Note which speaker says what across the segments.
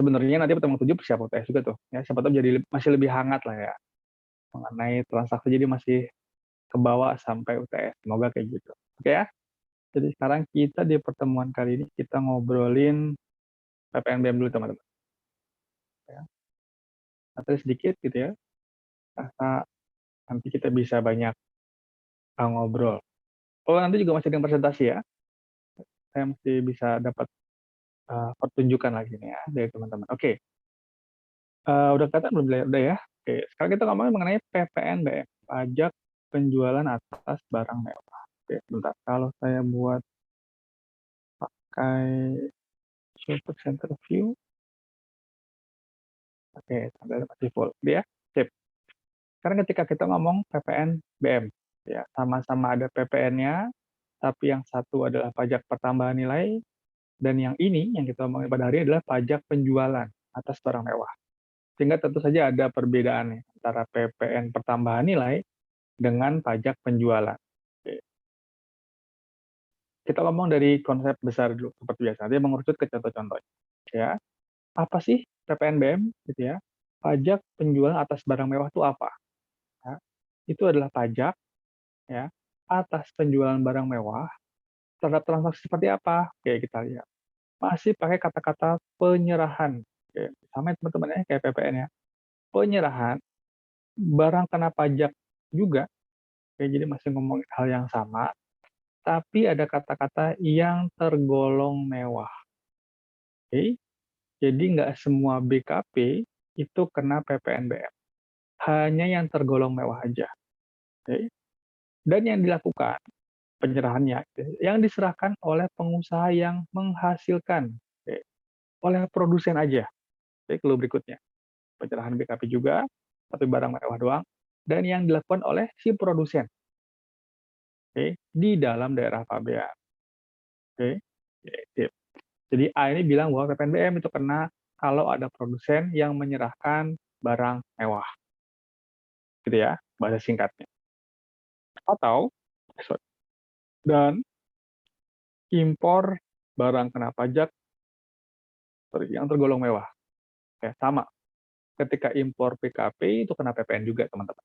Speaker 1: sebenarnya nanti pertemuan 7 persiapan UTS juga tuh, ya, siapa tahu jadi masih lebih hangat lah ya, mengenai transaksi jadi masih kebawa sampai UTS, semoga kayak gitu. Oke ya, jadi sekarang kita di pertemuan kali ini kita ngobrolin PPNBM dulu teman-teman, ya. Atau sedikit gitu ya, karena nanti kita bisa banyak ngobrol. Oh nanti juga masih dengan presentasi ya, saya mesti bisa dapat pertunjukan lagi nih ya dari teman-teman. Oke, udah kelihatan belum? Udah ya. Oke, sekarang kita ngomongin mengenai PPNBM, pajak penjualan atas barang mewah. Oke, bentar. Kalau saya buat pakai Super Center View, oke, sampai masih full. Dia, sip. Sekarang ketika kita ngomong PPNBM, ya sama-sama ada PPN-nya, tapi yang satu adalah pajak pertambahan nilai, dan yang ini yang kita omongin pada hari ini adalah pajak penjualan atas barang mewah. Sehingga tentu saja ada perbedaan nih antara PPN pertambahan nilai dengan pajak penjualan. Oke. Kita ngomong dari konsep besar dulu seperti biasa. Nanti mengerucut ke contoh-contohnya. Ya, apa sih PPNBM gitu ya? Pajak penjualan atas barang mewah itu apa? Ya, itu adalah pajak ya atas penjualan barang mewah terhadap transaksi seperti apa? Oke, kita lihat. Masih pakai kata-kata penyerahan. Oke, sama ya teman-teman ya kayak PPN ya. Penyerahan barang kena pajak juga. Oke, jadi masih ngomongin hal yang sama, tapi ada kata-kata yang tergolong mewah. Oke, jadi nggak semua BKP itu kena PPNBM. Hanya yang tergolong mewah aja. Oke. Dan yang dilakukan penyerahannya, yang diserahkan oleh pengusaha yang menghasilkan, oke, oleh produsen aja. Oke, clue berikutnya. Penyerahan BKP juga, tapi barang mewah doang. Dan yang dilakukan oleh si produsen, oke, di dalam daerah pabean. Oke, sip. Jadi A ini bilang bahwa PPNBM itu kena kalau ada produsen yang menyerahkan barang mewah, gitu ya, bahasa singkatnya. Atau, sorry, dan impor barang kena pajak sorry, yang tergolong mewah. Ya, sama. Ketika impor PKP itu kena PPN juga, teman-teman.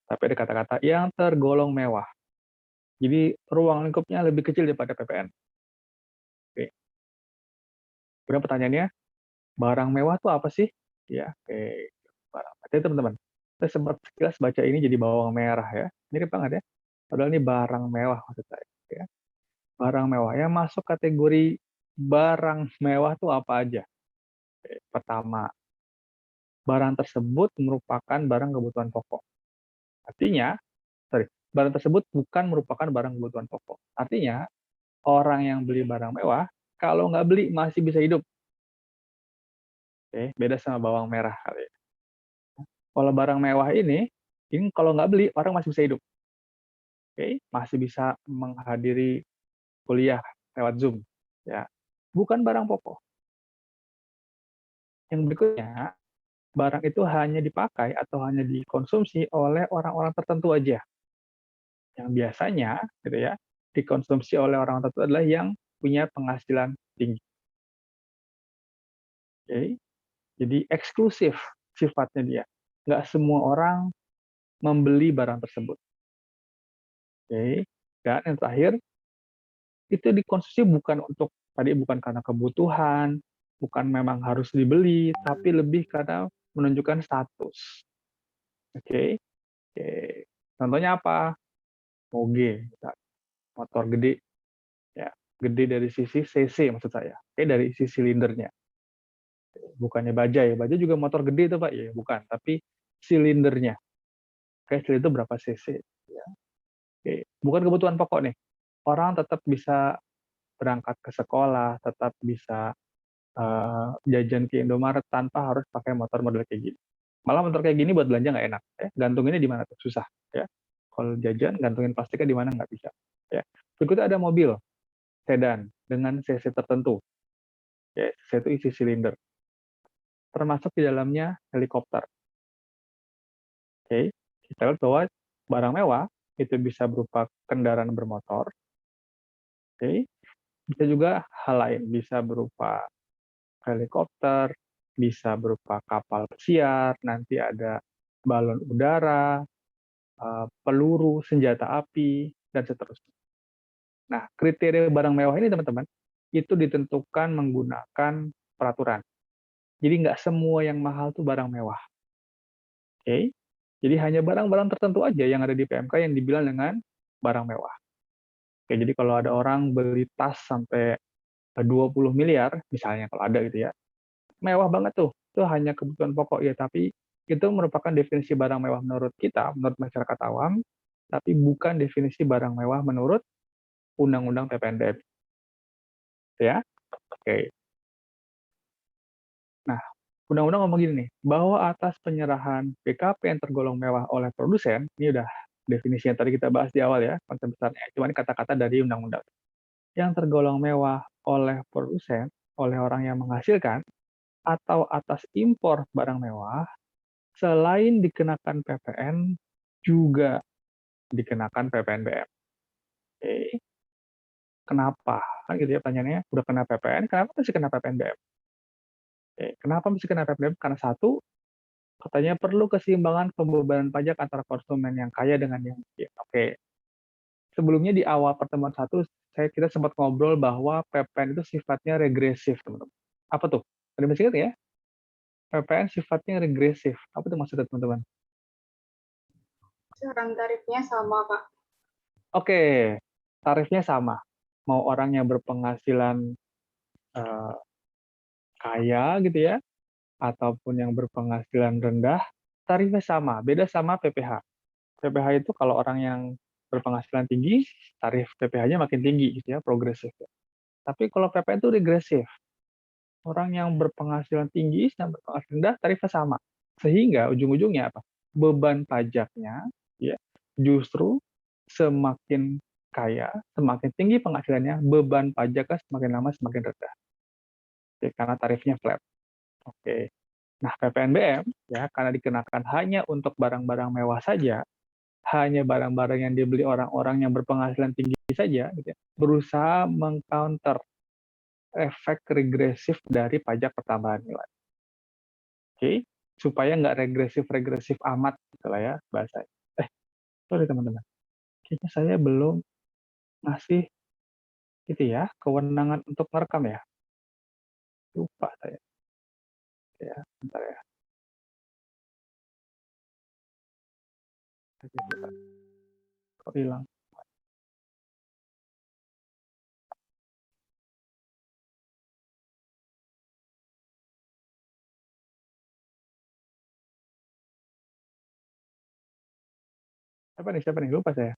Speaker 1: Tapi ada kata-kata yang tergolong mewah. Jadi ruang lingkupnya lebih kecil daripada PPN. Oke. Kemudian pertanyaannya, barang mewah itu apa sih? Ya, oke. Barang. Jadi teman-teman, saya sempat sekilas baca ini jadi bawang merah ya. Mirip banget ya. Padahal ini barang mewah maksud saya. Ya. Barang mewah. Yang masuk kategori barang mewah itu apa aja? Oke. Pertama, barang tersebut merupakan barang kebutuhan pokok. Artinya, barang tersebut bukan merupakan barang kebutuhan pokok. Artinya, orang yang beli barang mewah, kalau nggak beli masih bisa hidup. Oke, beda sama bawang merah kali ya. Kalau barang mewah ini kalau nggak beli orang masih bisa hidup. Oke, masih bisa menghadiri kuliah lewat Zoom. Ya, bukan barang pokok. Yang berikutnya, barang itu hanya dipakai atau hanya dikonsumsi oleh orang-orang tertentu aja. Yang biasanya, gitu ya, dikonsumsi oleh orang tertentu adalah yang punya penghasilan tinggi. Oke, jadi eksklusif sifatnya dia. Nggak semua orang membeli barang tersebut. Oke, dan yang terakhir, itu dikonsumsi bukan untuk tadi bukan karena kebutuhan, bukan memang harus dibeli, tapi lebih karena menunjukkan status. Oke, oke. Contohnya apa? Moge, motor gede, ya, gede dari sisi cc maksud saya. Oke, dari sisi silindernya. Bukannya bajai, bajai juga motor gede itu Pak, ya bukan, tapi silindernya. Oke, silinder berapa cc? Ya. Oke, bukan kebutuhan pokok nih. Orang tetap bisa berangkat ke sekolah, tetap bisa jajan ke Indomaret tanpa harus pakai motor model kayak gini. Malah motor kayak gini buat belanja nggak enak. Ya. Gantunginnya di mana tuh? Susah. Ya. Kalau jajan, gantungin plastiknya di mana nggak bisa. Ya. Berikutnya ada mobil sedan dengan cc tertentu. Ya, cc itu isi silinder. Termasuk di dalamnya helikopter. Oke. Kita lihat bahwa barang mewah itu bisa berupa kendaraan bermotor. Oke. Bisa juga hal lain, bisa berupa helikopter, bisa berupa kapal pesiar, nanti ada balon udara, peluru, senjata api, dan seterusnya. Nah, kriteria barang mewah ini teman-teman, itu ditentukan menggunakan peraturan. Jadi nggak semua yang mahal tuh barang mewah. Oke? Jadi hanya barang-barang tertentu aja yang ada di PMK yang dibilang dengan barang mewah. Oke, jadi kalau ada orang beli tas sampai 20 miliar, misalnya kalau ada gitu ya, mewah banget tuh. Itu hanya kebutuhan pokok ya, tapi itu merupakan definisi barang mewah menurut kita, menurut masyarakat awam, tapi bukan definisi barang mewah menurut Undang-Undang PPNBM. Ya, oke. Nah, undang-undang ngomong gini nih, bahwa atas penyerahan PKP yang tergolong mewah oleh produsen, ini udah definisi yang tadi kita bahas di awal ya, konsep besarnya. Cuma ini kata-kata dari undang-undang. Yang tergolong mewah oleh produsen, oleh orang yang menghasilkan, atau atas impor barang mewah, selain dikenakan PPN, juga dikenakan PPNBM. Oke, kenapa? Kan gitu ya pertanyaannya, udah kena PPN, kenapa masih kena PPNBM? Oke, kenapa masih kena PPNBM? Karena satu, katanya perlu keseimbangan pembebanan pajak antara konsumen yang kaya dengan yang miskin. Oke, sebelumnya di awal pertemuan satu, kita sempat ngobrol bahwa PPN itu sifatnya regresif, teman-teman. Apa tuh? Ada masih ingat ya? PPN sifatnya regresif. Apa tuh maksudnya, teman-teman?
Speaker 2: Saran tarifnya sama, Pak.
Speaker 1: Oke, tarifnya sama. Mau orang yang berpenghasilan eh, kaya gitu ya, ataupun yang berpenghasilan rendah, tarifnya sama. Beda sama PPh. PPh itu kalau orang yang berpenghasilan tinggi, tarif PPh-nya makin tinggi gitu ya, progresif. Tapi kalau PPN itu regresif. Orang yang berpenghasilan tinggi dan berpenghasilan rendah tarifnya sama. Sehingga ujung-ujungnya apa? Beban pajaknya ya justru semakin kaya, semakin tinggi penghasilannya, beban pajaknya semakin lama semakin rendah. Oke, karena tarifnya flat. Oke. Nah, PPNBM ya karena dikenakan hanya untuk barang-barang mewah saja, hanya barang-barang yang dibeli orang-orang yang berpenghasilan tinggi saja, gitu ya, berusaha mengcounter efek regresif dari pajak pertambahan nilai. Oke, supaya nggak regresif-regresif amat, gitu lah ya bahasanya. Sorry teman-teman, kayaknya saya belum ngasih itu ya, kewenangan untuk merekam ya. Lupa saya. Ya, bentar ya. Kok hilang? Siapa nih? Lupa saya.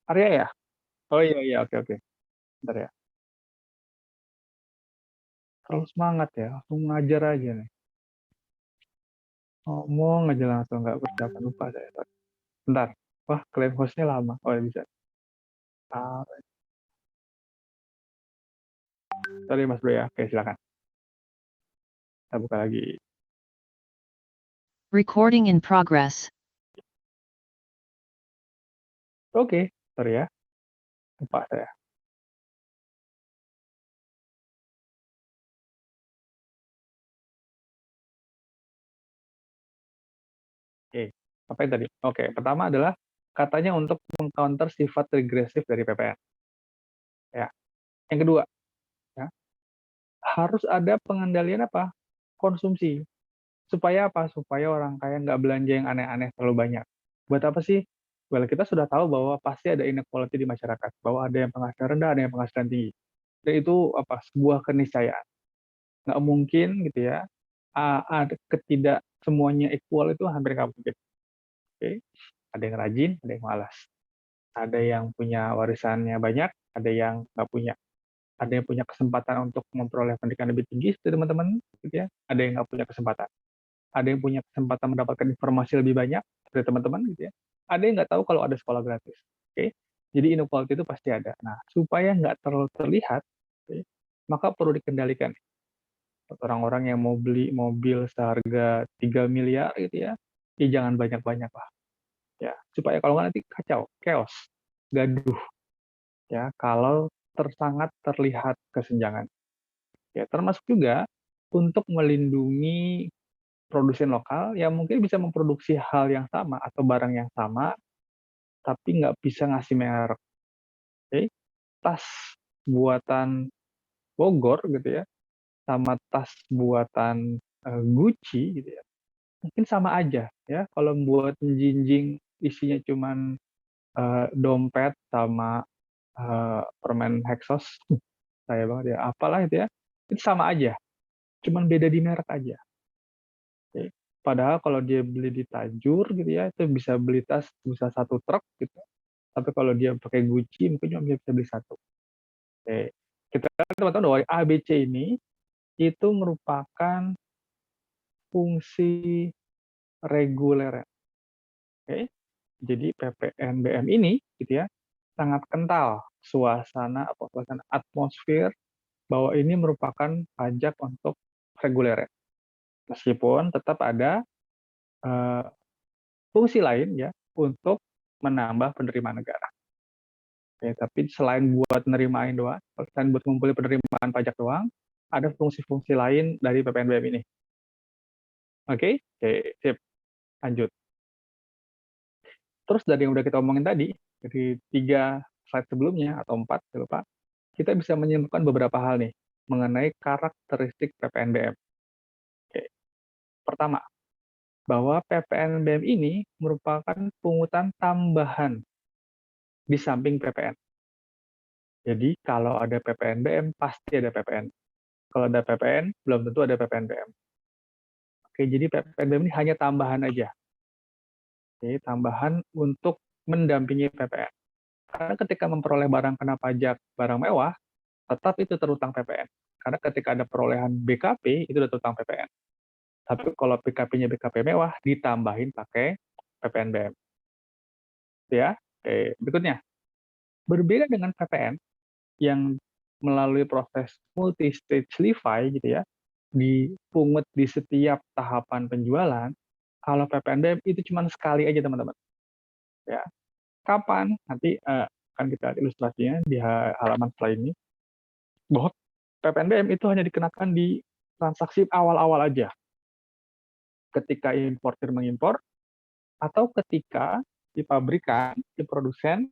Speaker 1: Arya ya? Oh iya, iya, oke, oke. Bentar ya. Terlalu semangat ya, langsung ngajar aja nih. Ngomong aja langsung, nggak persiapan, lupa saya. Bentar. Wah, klaim hostnya lama. Oh, ya bisa. Ah, sorry Mas Bro ya. Oke, silakan. Kita buka lagi.
Speaker 3: Recording in progress.
Speaker 1: Oke, sorry ya. Lupa saya. Oke, apa yang tadi? Oke, pertama adalah katanya untuk mengcounter sifat regresif dari PPN. Ya. Yang kedua, ya, harus ada pengendalian apa? Konsumsi. Supaya apa? Supaya orang kaya nggak belanja yang aneh-aneh terlalu banyak. Buat apa sih? Well, kita sudah tahu bahwa pasti ada inequality di masyarakat, bahwa ada yang penghasilan rendah, ada yang penghasilan tinggi. Dan itu apa? Sebuah keniscayaan. Nggak mungkin gitu ya. Ada ketidak semuanya equal itu hampir nggak mungkin. Oke? Ada yang rajin, ada yang malas. Ada yang punya warisannya banyak, ada yang nggak punya. Ada yang punya kesempatan untuk memperoleh pendidikan lebih tinggi seperti teman-teman, gitu ya. Ada yang nggak punya kesempatan. Ada yang punya kesempatan mendapatkan informasi lebih banyak seperti teman-teman, gitu ya. Ada yang nggak tahu kalau ada sekolah gratis. Oke, jadi inequality itu pasti ada. Nah, supaya nggak terlalu terlihat, oke, maka perlu dikendalikan. Orang-orang yang mau beli mobil seharga 3 miliar, gitu ya, ya jangan banyak-banyak lah. Ya, supaya kalau nggak nanti kacau, chaos, gaduh. Ya, kalau sangat terlihat kesenjangan. Ya, termasuk juga untuk melindungi produsen lokal yang mungkin bisa memproduksi hal yang sama atau barang yang sama, tapi nggak bisa ngasih merek. Oke, tas buatan Bogor gitu ya, sama tas buatan Gucci gitu ya, mungkin sama aja ya. Kalau buat jinjing isinya cuman dompet sama permen Hexos, saya banget ya, apalah itu ya, itu sama aja, cuman beda di merek aja. Oke. Padahal kalau dia beli di Tajur gitu ya, itu bisa beli tas bisa satu truk gitu. Tapi kalau dia pakai Gucci mungkin cuma bisa beli satu. Oke. Kita kan teman-teman bahwa ABC ini itu merupakan fungsi reguler. Oke. Jadi PPNBM ini gitu ya sangat kental suasana atmosfer bahwa ini merupakan pajak untuk reguler. Meskipun tetap ada eh, fungsi lain ya untuk menambah penerimaan negara. Oke, tapi selain buat nerimain doang, selain buat ngumpulin penerimaan pajak doang, ada fungsi-fungsi lain dari PPNBM ini. Oke, oke, sip, lanjut. Terus dari yang udah kita omongin tadi, dari 3 slide sebelumnya atau 4, saya lupa, kita bisa menyimpulkan beberapa hal nih mengenai karakteristik PPNBM. Oke, pertama, bahwa PPNBM ini merupakan pungutan tambahan di samping PPN. Jadi kalau ada PPNBM, pasti ada PPN. Kalau ada PPN, belum tentu ada PPNBM. Oke, jadi PPNBM ini hanya tambahan aja. Oke, tambahan untuk mendampingi PPN. Karena ketika memperoleh barang kena pajak barang mewah, tetap itu terutang PPN. Karena ketika ada perolehan BKP, itu udah terutang PPN. Tapi kalau BKP-nya BKP mewah, ditambahin pakai PPNBM. Ya, oke. Berikutnya, berbeda dengan PPN yang melalui proses multi-stage levy gitu ya, dipungut di setiap tahapan penjualan, kalau PPNBM itu cuma sekali aja teman-teman. Ya, kapan? Nanti akan kita lihat ilustrasinya di halaman setelah ini. Bahwa PPNBM itu hanya dikenakan di transaksi awal-awal aja. Ketika importir mengimpor, atau ketika di pabrikan, di produsen,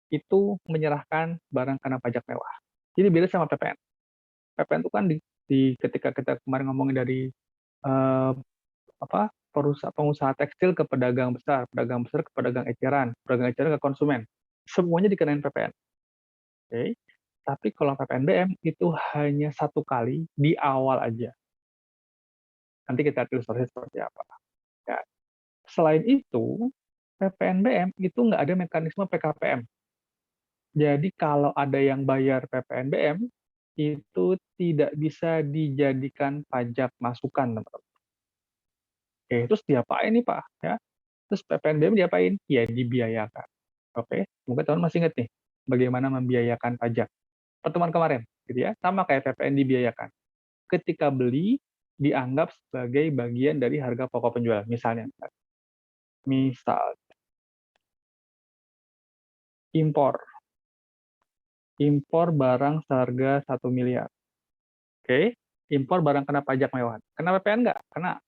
Speaker 1: itu menyerahkan barang kena pajak mewah. Jadi beda sama PPN. PPN itu kan ketika kita kemarin ngomongin dari eh, pengusaha tekstil ke pedagang besar ke pedagang eceran ke konsumen. Semuanya dikenain PPN. Oke. Tapi kalau PPNBM itu hanya satu kali di awal aja. Nanti kita lihat ilustrasi seperti apa. Ya. Selain itu, PPNBM itu nggak ada mekanisme PKPM. Jadi kalau ada yang bayar PPNBM, itu tidak bisa dijadikan pajak masukan, teman-teman. Oke, terus diapain nih Pak? Ya, terus PPNBM diapain? Ya dibiayakan. Oke, mungkin teman masih ingat nih bagaimana membiayakan pajak. Pertemuan kemarin, gitu ya, sama kayak PPN dibiayakan. Ketika beli dianggap sebagai bagian dari harga pokok penjualan. Misal impor, impor barang seharga 1 miliar. Oke, impor barang kena pajak mewah. Kena PPN nggak? Kena.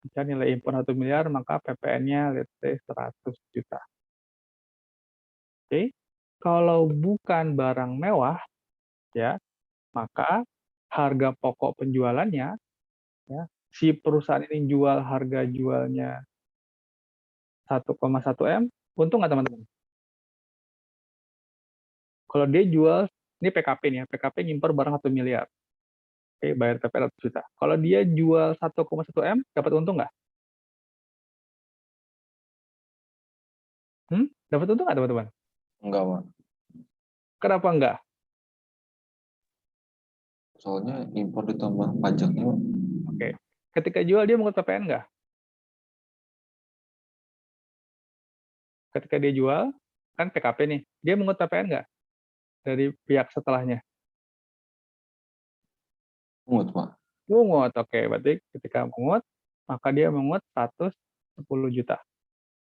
Speaker 1: Jika nilai impor 1 miliar, maka PPN-nya let's say 100 juta. Oke, kalau bukan barang mewah, ya, maka harga pokok penjualannya, ya, si perusahaan ini jual harga jualnya 1,1 M, untung nggak teman-teman? Kalau dia jual, ini PKP nih ya, PKP ngimpor barang 1 miliar, oke, bayar PPN 100 juta. Kalau dia jual 1,1 M, dapat untung nggak? Dapat untung nggak teman-teman?
Speaker 2: Enggak, Pak.
Speaker 1: Kenapa nggak?
Speaker 2: Soalnya impor ditambah pajaknya, Pak.
Speaker 1: Oke, ketika jual dia mengut PPN nggak? Ketika dia jual, kan PKP nih, dia mengut PPN nggak dari pihak setelahnya?
Speaker 2: Pungut, Pak.
Speaker 1: Mungut, oke. Berarti ketika mungut, maka dia mungut 110 juta.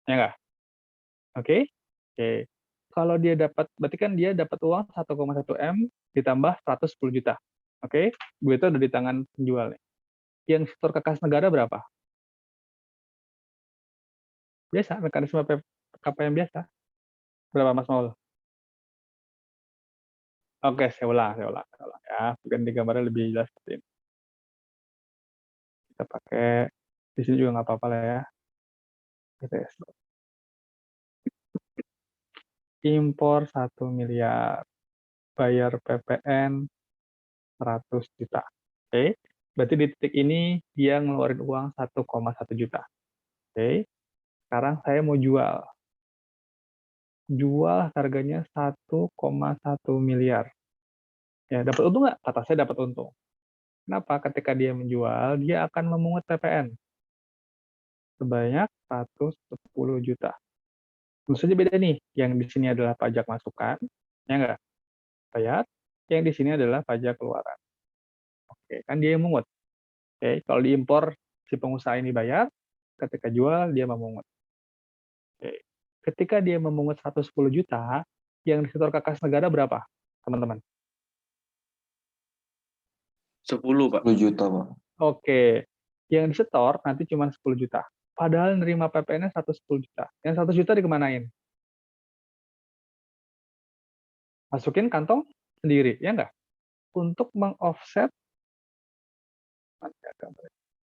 Speaker 1: Ya nggak? Oke? Oke. Kalau dia dapat, berarti kan dia dapat uang 1,1 M ditambah 110 juta. Oke, duitnya udah di tangan penjual nih. Yang setor ke kas negara berapa? Biasa, mekanisme KPM biasa. Berapa Mas Maul? Oke, saya ulang ya. Biar di gambarnya lebih jelas seperti ini. Kita pakai di sini juga nggak apa-apa lah ya. Gitu ya. Impor 1 miliar, bayar PPN 100 juta. Oke, berarti di titik ini dia ngeluarin uang 1,1 juta. Oke, sekarang saya mau jual. Jual harganya 1,1 miliar. Ya, dapat untung nggak? Kata saya dapat untung. Kenapa? Ketika dia menjual, dia akan memungut PPN sebanyak 110 juta. Tentu saja beda nih. Yang di sini adalah pajak masukan, ya nggak? Bayar. Yang di sini adalah pajak keluaran. Oke, kan dia yang mungut. Oke, kalau diimpor si pengusaha ini bayar, ketika jual dia memungut. Oke. Ketika dia memungut 110 juta, yang disetor ke kas negara berapa, teman-teman?
Speaker 3: 10, Pak.
Speaker 2: 10 juta, Pak.
Speaker 1: Oke, yang disetor nanti cuma 10 juta. Padahal nerima PPN-nya 110 juta. Yang 100 juta dikemanain? Masukin kantong sendiri, ya nggak? Untuk meng-offset,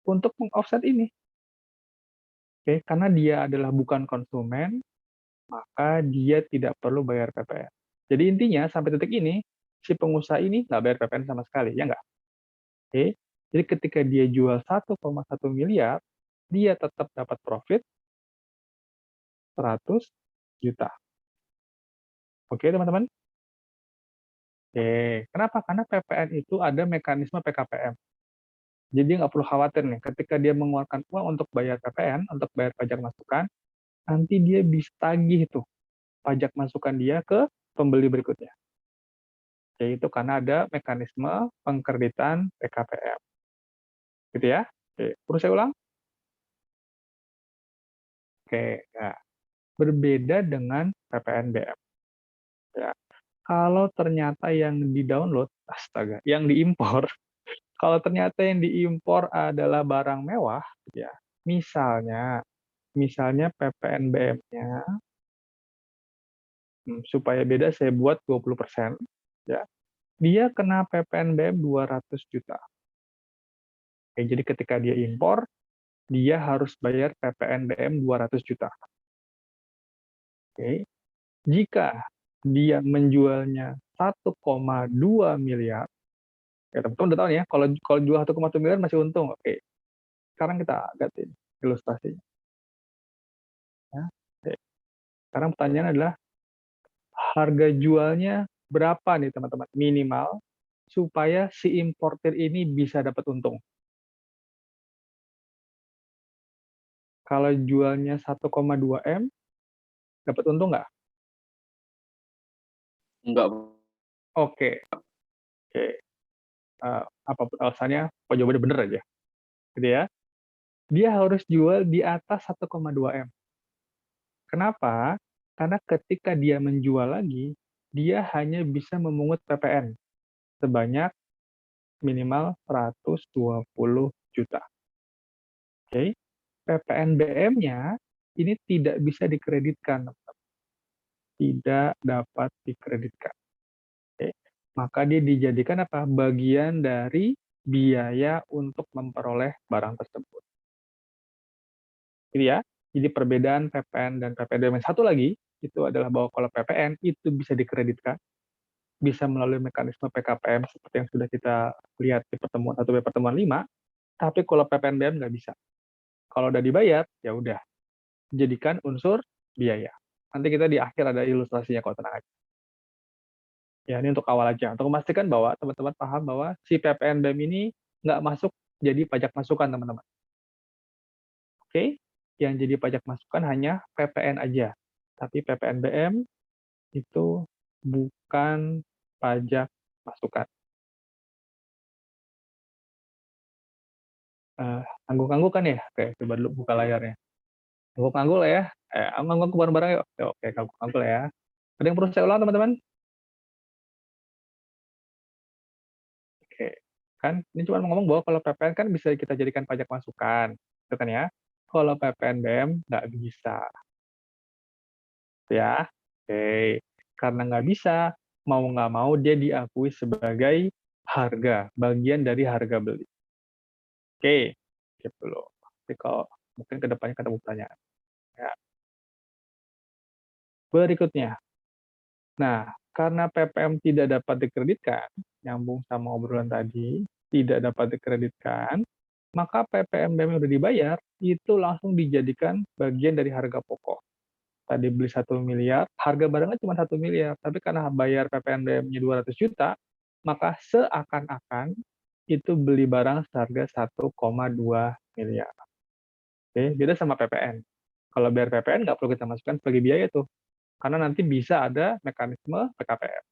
Speaker 1: untuk meng-offset ini. Oke, karena dia adalah bukan konsumen, maka dia tidak perlu bayar PPN. Jadi intinya sampai detik ini, si pengusaha ini nggak bayar PPN sama sekali, ya nggak? Oke, jadi ketika dia jual 1,1 miliar, dia tetap dapat profit 100 juta. Oke, teman-teman? Oke, kenapa? Karena PPN itu ada mekanisme PKPM. Jadi nggak perlu khawatir nih, ketika dia mengeluarkan uang untuk bayar PPN, untuk bayar pajak masukan, nanti dia bisa tagih tuh pajak masukan dia ke pembeli berikutnya. Yaitu karena ada mekanisme pengkreditan PKPM. Gitu ya? Oke, perlu saya ulang? Oke, ya. Berbeda dengan PPNBM. Ya. Kalau ternyata yang di-download, astaga, yang diimpor, kalau ternyata yang diimpor adalah barang mewah, ya, misalnya PPNBM-nya, supaya beda saya buat 20%, ya, dia kena PPNBM 200 juta. Oke, jadi ketika dia impor, dia harus bayar PPNBM 200 juta. Oke. Jika dia menjualnya 1,2 miliar, ya teman-teman udah tahu ya, kalau kalau jual 1,1 miliar masih untung. Oke, sekarang kita ganti ilustrasinya. Ya. Oke. Sekarang pertanyaan adalah, harga jualnya berapa nih teman-teman? Minimal, supaya si importer ini bisa dapat untung. Kalau jualnya 1,2 M, dapat untung nggak?
Speaker 3: Enggak.
Speaker 1: Oke, oke. Apapun alasannya, kok jawabannya bener aja. Gitu ya. Dia harus jual di atas 1,2 M. Kenapa? Karena ketika dia menjual lagi, dia hanya bisa memungut PPN sebanyak minimal 120 juta. Oke. PPNBM-nya ini tidak bisa dikreditkan, tidak dapat dikreditkan. Oke. Maka dia dijadikan apa? Bagian dari biaya untuk memperoleh barang tersebut. Ini ya. Jadi perbedaan PPN dan PPNBM yang satu lagi itu adalah bahwa kalau PPN itu bisa dikreditkan, bisa melalui mekanisme PKPM seperti yang sudah kita lihat di pertemuan 5, tapi kalau PPNBM nggak bisa. Kalau udah dibayar, ya udah, jadikan unsur biaya. Nanti kita di akhir ada ilustrasinya, kok tenang aja. Ya, ini untuk awal aja. Untuk memastikan bahwa teman-teman paham bahwa si PPNBM ini nggak masuk jadi pajak masukan, teman-teman. Oke? Yang jadi pajak masukan hanya PPN aja. Tapi PPNBM itu bukan pajak masukan. Ngangguk-ngangguk kan ya? Oke, coba dulu buka layarnya. Ngangguk-ngangguk lah ya. Ngangguk bareng-bareng yuk. Oke, ngangguk-ngangguk lah ya. Ada yang perlu saya ulang, teman-teman? Oke. Kan ini cuma ngomong bahwa kalau PPN kan bisa kita jadikan pajak masukan, gitu kan ya. Kalau PPNBM nggak bisa, ya. Oke, karena nggak bisa, mau nggak mau dia diakui sebagai harga, bagian dari harga beli. Oke, gitu loh. Tapi kalau mungkin ke depannya ketemu pertanyaan. Ya. Berikutnya, nah, karena PPM tidak dapat dikreditkan, nyambung sama obrolan tadi, tidak dapat dikreditkan, maka PPNBM yang udah dibayar, itu langsung dijadikan bagian dari harga pokok. Tadi beli 1 miliar, harga barangnya cuma 1 miliar, tapi karena bayar PPNBM-nya 200 juta, maka seakan-akan itu beli barang seharga 1,2 miliar. Oke, beda sama PPN. Kalau bayar PPN nggak perlu kita masukkan sebagai biaya tuh, karena nanti bisa ada mekanisme PKPM.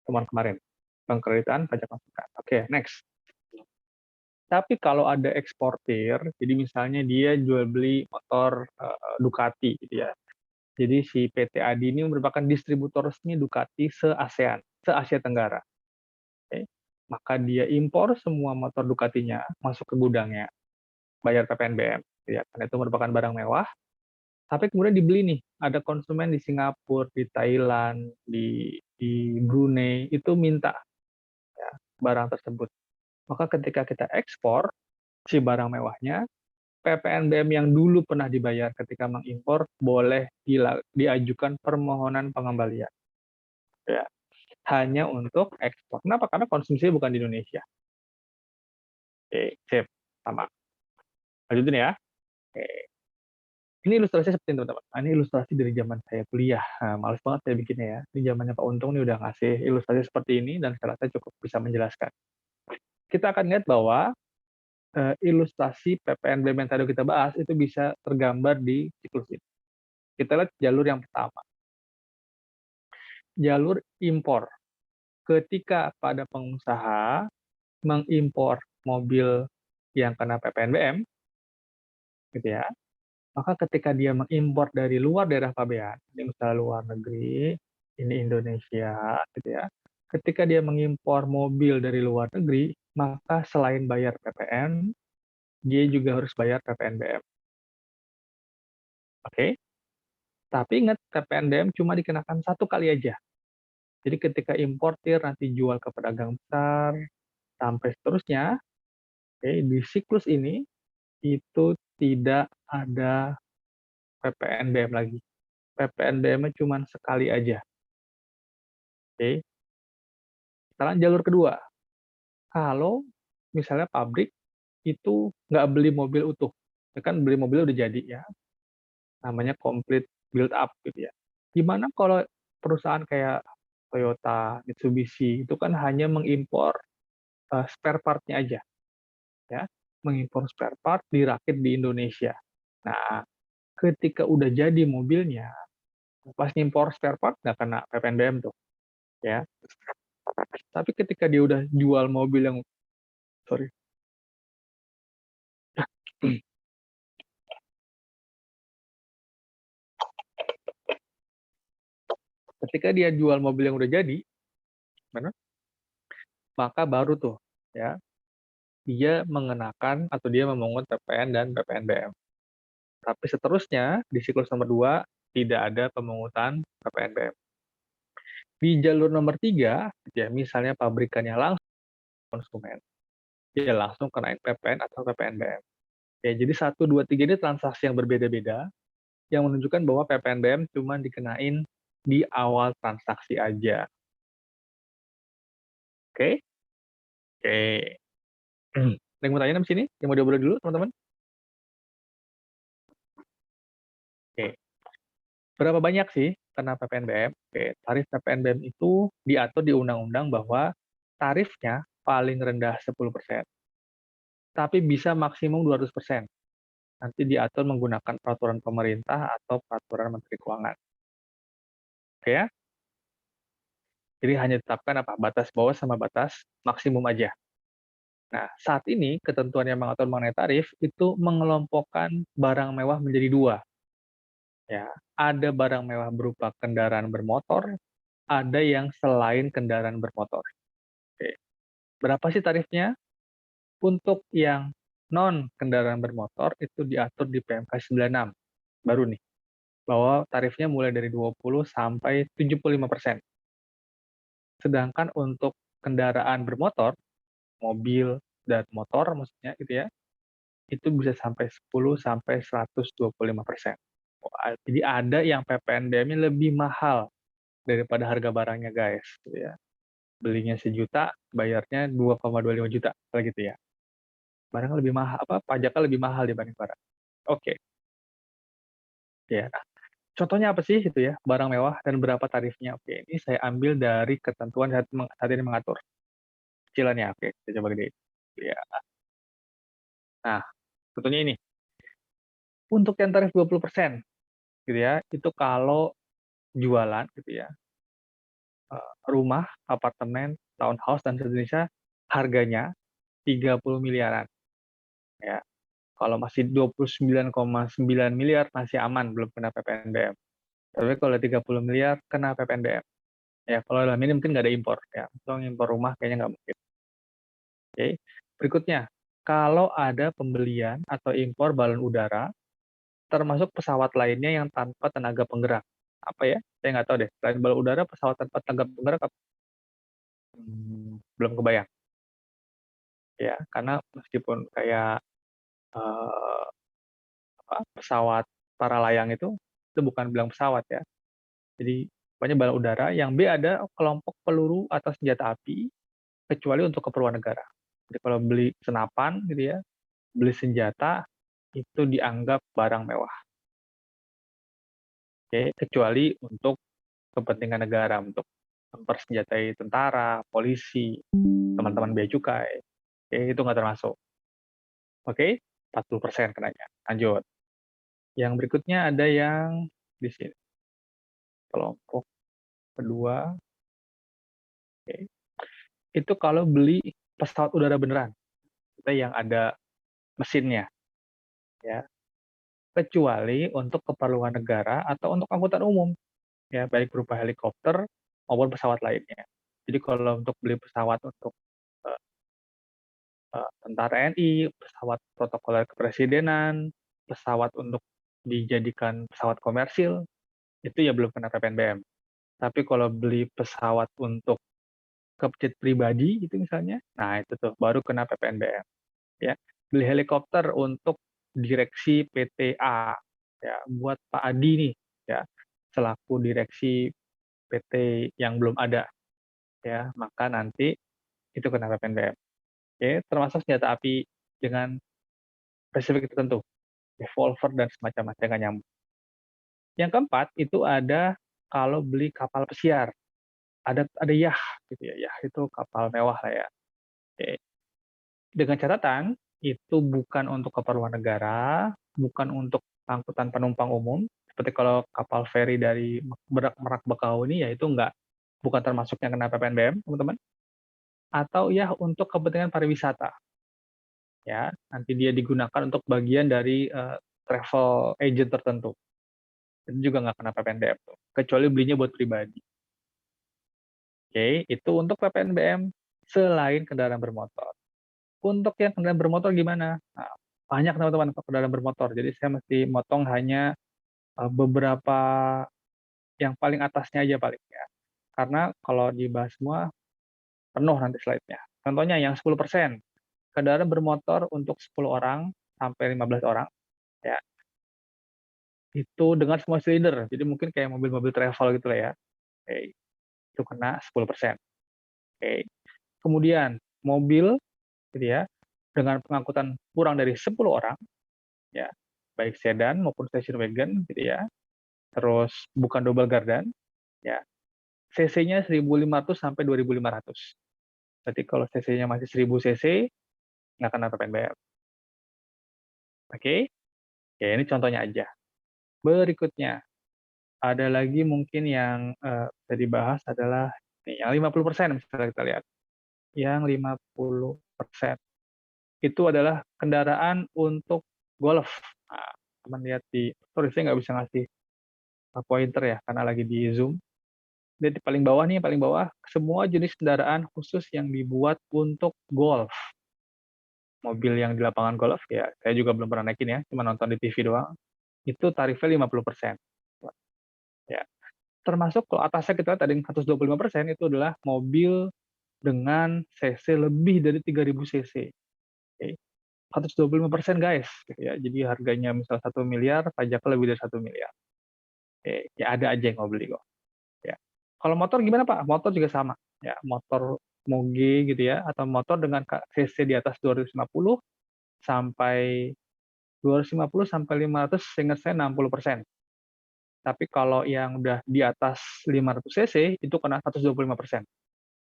Speaker 1: Temuan kemarin, pengkreditan pajak masukan. Oke, next. Tapi kalau ada eksportir, jadi misalnya dia jual beli motor Ducati gitu ya. Jadi si PT Adi ini merupakan distributor resmi Ducati se-ASEAN, se-Asia Tenggara. Oke. Maka dia impor semua motor Ducatinya masuk ke gudangnya, bayar PPNBM. Ya, karena itu merupakan barang mewah. Tapi kemudian dibeli nih, ada konsumen di Singapura, di Thailand, di Brunei, itu minta ya, barang tersebut. Maka ketika kita ekspor si barang mewahnya, PPNBM yang dulu pernah dibayar ketika mengimpor boleh diajukan permohonan pengembalian. Ya, hanya untuk ekspor. Kenapa? Karena konsumsinya bukan di Indonesia. Oke, sip. Sama. Lanjutin ya. Oke. Ini ilustrasi seperti ini, teman-teman. Ini ilustrasi dari zaman saya kuliah. Nah, males banget saya bikinnya ya. Ini zamannya Pak Untung nih udah ngasih ilustrasi seperti ini dan saya rasa cukup bisa menjelaskan. Kita akan lihat bahwa ilustrasi PPNBM yang tadi kita bahas itu bisa tergambar di siklus ini. Kita lihat jalur yang pertama. Jalur impor. Ketika pada pengusaha mengimpor mobil yang kena PPNBM, gitu ya, maka ketika dia mengimpor dari luar daerah pabean, ini misalnya luar negeri, ini Indonesia, gitu ya, ketika dia mengimpor mobil dari luar negeri, maka selain bayar PPN, dia juga harus bayar PPNBM. Oke? Tapi ingat, PPNBM cuma dikenakan 1 kali aja. Jadi ketika importir nanti jual ke pedagang besar, sampai seterusnya, oke, di siklus ini, itu tidak ada PPNBM lagi. PPNBM-nya cuma sekali aja. Oke. Sekarang jalur kedua. Kalau misalnya pabrik itu nggak beli mobil utuh, ya kan beli mobil udah jadi ya, namanya complete build up gitu ya. Gimana kalau perusahaan kayak Toyota, Mitsubishi itu kan hanya mengimpor spare part-nya aja, ya, mengimpor spare part dirakit di Indonesia. Nah, ketika udah jadi mobilnya, pas ngimpor spare part nggak kena PPNBM tuh, ya. Tapi ketika dia udah jual mobil yang, sorry, ketika dia jual mobil yang udah jadi, mana? Maka baru tuh, ya, dia mengenakan atau dia memungut PPN dan PPNBM. Tapi seterusnya di siklus nomor 2 tidak ada pemungutan PPNBM. Di jalur nomor 3, ya misalnya pabrikannya langsung konsumen, dia langsung kenain PPN atau PPNBM. Ya, jadi 1, 2, 3 ini transaksi yang berbeda-beda yang menunjukkan bahwa PPNBM cuma dikenain di awal transaksi aja. Oke? Oke. Ada yang mau tanya di sini? Yang mau diobrol dulu, teman-teman? Oke. Berapa banyak sih kena PPNBM? Oke, tarif PPNBM itu diatur di undang-undang bahwa tarifnya paling rendah 10%, tapi bisa maksimum 200%. Nanti diatur menggunakan peraturan pemerintah atau peraturan Menteri Keuangan. Oke ya? Jadi hanya ditetapkan apa? Batas bawah sama batas maksimum aja. Nah, saat ini ketentuan yang mengatur mengenai tarif itu mengelompokkan barang mewah menjadi 2. Ya, ada barang mewah berupa kendaraan bermotor, ada yang selain kendaraan bermotor. Oke. Berapa sih tarifnya? Untuk yang non kendaraan bermotor itu diatur di PMK 96. Baru nih, bahwa tarifnya mulai dari 20 sampai 75%. Sedangkan untuk kendaraan bermotor, mobil dan motor maksudnya gitu ya, itu bisa sampai 10 sampai 125%. Jadi ada yang PPNBM-nya lebih mahal daripada harga barangnya guys, gitu ya. Belinya sejuta, bayarnya 2,25 juta, kayak gitu ya. Barang lebih mahal, pajaknya lebih mahal dibanding barang. Oke, ya. Nah, contohnya apa sih gitu ya, barang mewah dan berapa tarifnya? Oke, ini saya ambil dari ketentuan saat ini mengatur. Cicilannya, oke, kita coba gede. Ya. Nah, contohnya ini. Untuk yang tarif 20%, gitu ya, itu kalau jualan gitu ya, rumah, apartemen, townhouse dan sejenisnya harganya 30 miliaran ya. Kalau masih 29,9 miliar masih aman, belum kena PPNBM. Tapi kalau 30 miliar kena PPNBM. Ya, kalau dalam ini mungkin nggak ada impor ya. Untuk impor rumah kayaknya nggak mungkin. Oke. Berikutnya, kalau ada pembelian atau impor balon udara termasuk pesawat lainnya yang tanpa tenaga penggerak. Apa ya? Saya nggak tahu deh. Selain balon udara, pesawat tanpa tenaga penggerak apa? Belum kebayang. Ya, karena meskipun kayak eh, pesawat para layang itu bukan bilang pesawat ya. Jadi banyak balon udara. Yang B ada kelompok peluru atau senjata api kecuali untuk keperluan negara. Jadi kalau beli senapan gitu ya, beli senjata itu dianggap barang mewah. Oke, kecuali untuk kepentingan negara, untuk mempersenjatai tentara, polisi, teman-teman bea cukai. Oke, itu nggak termasuk. Oke, 40% kenanya. Lanjut. Yang berikutnya ada yang di sini. Kelompok kedua. Oke. Itu kalau beli pesawat udara beneran. Kita yang ada mesinnya. Ya. Kecuali untuk keperluan negara atau untuk angkutan umum. Ya, baik berupa helikopter maupun pesawat lainnya. Jadi kalau untuk beli pesawat untuk eh, tentara TNI, pesawat protokoler kepresidenan, pesawat untuk dijadikan pesawat komersil, itu ya belum kena PPNBM. Tapi kalau beli pesawat untuk jet pribadi gitu misalnya, nah itu tuh baru kena PPNBM. Ya, beli helikopter untuk direksi PTA, ya buat Pak Adi nih, ya selaku direksi PT yang belum ada, ya maka nanti itu kena PPNBM. Oke, termasuk senjata api dengan spesifik tertentu, revolver dan semacam-macam nyambung. Yang keempat itu ada kalau beli kapal pesiar, ada yah gitu ya, yah itu kapal mewah lah ya. Oke. Dengan catatan itu bukan untuk keperluan negara, bukan untuk angkutan penumpang umum. Seperti kalau kapal feri dari Merak Bakauheni ya itu bukan termasuk yang kena PPNBM, teman-teman. Atau ya untuk kepentingan pariwisata. Ya, nanti dia digunakan untuk bagian dari travel agent tertentu. Itu juga nggak kena PPNBM tuh, kecuali belinya buat pribadi. Oke, itu untuk PPNBM selain kendaraan bermotor. Untuk yang kendaraan bermotor gimana? Nah, banyak teman-teman kendaraan bermotor, jadi saya mesti motong hanya beberapa yang paling atasnya aja paling ya. Karena kalau dibahas semua penuh nanti slide-nya. Contohnya yang 10%, kendaraan bermotor untuk 10 orang sampai 15 orang, ya itu dengan semua silinder. Jadi mungkin kayak mobil-mobil travel gitu lah ya. Oke, itu kena 10%. Oke. Kemudian mobil gitu ya dengan pengangkutan kurang dari 10 orang ya, baik sedan maupun station wagon gitu ya. Terus bukan double gardan ya. CC-nya 1.500 sampai 2.500. Berarti kalau CC-nya masih 1.000 cc nggak kena PPNBM. Oke. Oke, ini contohnya aja. Berikutnya ada lagi mungkin yang bisa dibahas adalah yang 50% misalnya kita lihat. Yang 50% itu adalah kendaraan untuk golf. Nah, teman lihat sorry saya nggak bisa ngasih pointer ya karena lagi di Zoom. Lihat di paling bawah nih, paling bawah, semua jenis kendaraan khusus yang dibuat untuk golf. Mobil yang di lapangan golf, ya saya juga belum pernah naikin ya, cuma nonton di TV doang. Itu tarifnya 50%. Ya. Termasuk kalau atasnya kita lihat ada yang 125%, itu adalah mobil dengan cc lebih dari 3.000 cc. Oke. 125% guys, gitu ya. Jadi harganya misal 1 miliar, pajaknya lebih dari 1 miliar. Oke, ya ada aja yang mau beli kok. Ya. Kalau motor gimana Pak? Motor juga sama. Ya, motor moge gitu ya, atau motor dengan cc di atas 250 sampai 250 sampai 500, seingat saya 60%. Tapi kalau yang udah di atas 500 cc itu kena 125%.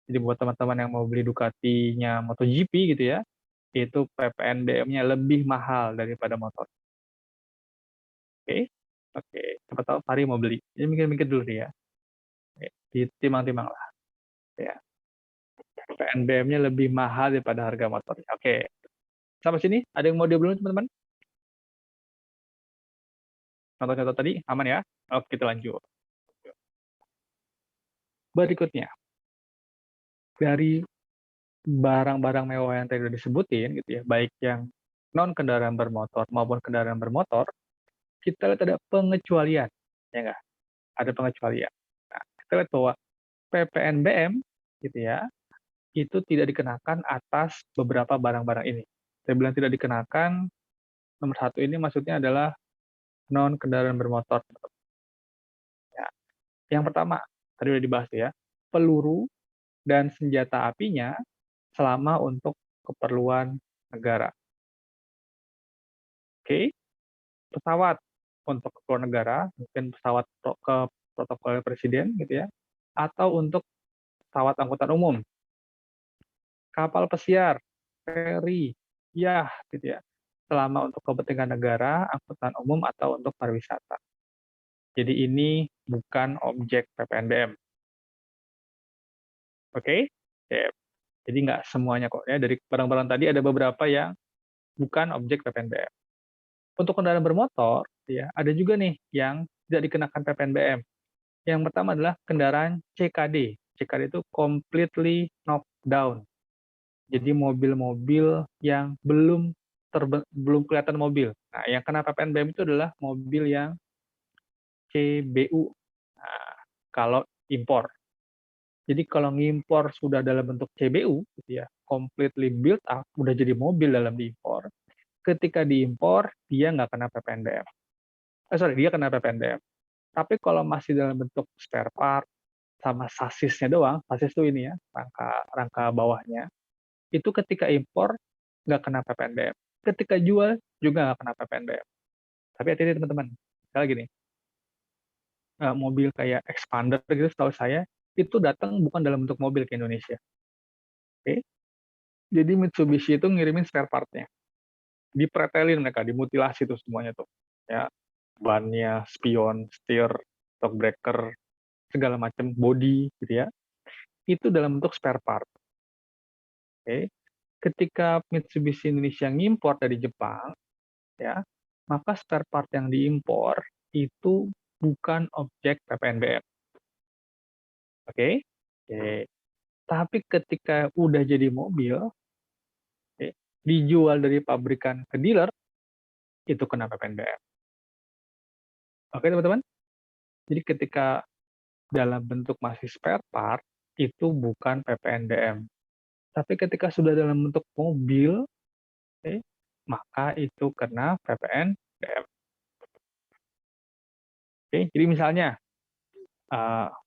Speaker 1: Jadi buat teman-teman yang mau beli Ducati-nya MotoGP gitu ya, itu PPNBM-nya lebih mahal daripada motor. Oke, oke. Siapa tahu Fahri mau beli. Jadi mikir-mikir dulu nih ya. Oke, ditimang-timang lah. Ya. PPNBM-nya lebih mahal daripada harga motornya. Oke. Sampai sini, ada yang mau dia belum teman-teman? Contoh-contoh tadi, aman ya? Oke, kita lanjut. Berikutnya, dari barang-barang mewah yang tadi udah disebutin, gitu ya, baik yang non kendaraan bermotor maupun kendaraan bermotor, kita lihat ada pengecualian, ya nggak? Ada pengecualian. Nah, kita lihat bahwa PPNBM, gitu ya, itu tidak dikenakan atas beberapa barang-barang ini. Saya bilang tidak dikenakan, nomor satu ini maksudnya adalah non kendaraan bermotor. Ya. Yang pertama, tadi udah dibahas ya, peluru dan senjata apinya selama untuk keperluan negara. Oke, pesawat untuk keperluan negara, mungkin pesawat ke protokol presiden gitu ya, atau untuk pesawat angkutan umum, kapal pesiar, feri, ya gitu ya, selama untuk kepentingan negara, angkutan umum atau untuk pariwisata. Jadi ini bukan objek PPNBM. Oke? Oke. Jadi nggak semuanya kok ya, dari barang-barang tadi ada beberapa yang bukan objek PPNBM. Untuk kendaraan bermotor, ya ada juga nih yang tidak dikenakan PPNBM. Yang pertama adalah kendaraan CKD. CKD itu completely knocked down. Jadi mobil-mobil yang belum kelihatan mobil. Nah, yang kena PPNBM itu adalah mobil yang CBU. Nah, kalau impor. Jadi kalau ngimpor sudah dalam bentuk CBU, gitu ya, completely built up, udah jadi mobil dalam diimpor. Ketika diimpor, dia nggak kena PPNBM. Dia kena PPNBM. Tapi kalau masih dalam bentuk spare part, sama sasisnya doang, sasis itu ini ya, rangka bawahnya, itu ketika impor nggak kena PPNBM. Ketika jual juga nggak kena PPNBM. Tapi hati-hati teman-teman. Misalnya gini, mobil kayak Expander gitu, setahu saya, itu datang bukan dalam bentuk mobil ke Indonesia. Oke? Jadi Mitsubishi itu ngirimin spare part-nya. Dipretelin mereka, dimutilasi tuh semuanya tuh. Ya, bannya, spion, setir, shock breaker, segala macam body gitu ya. Itu dalam bentuk spare part. Oke. Ketika Mitsubishi Indonesia ngimpor dari Jepang, ya, maka spare part yang diimpor itu bukan objek PPNBM. Oke? Oke. Tapi ketika udah jadi mobil, oke, dijual dari pabrikan ke dealer, itu kena PPNBM. Oke, teman-teman? Jadi ketika dalam bentuk masih spare part, itu bukan PPNBM. Tapi ketika sudah dalam bentuk mobil, oke, maka itu kena PPNBM. Oke, jadi misalnya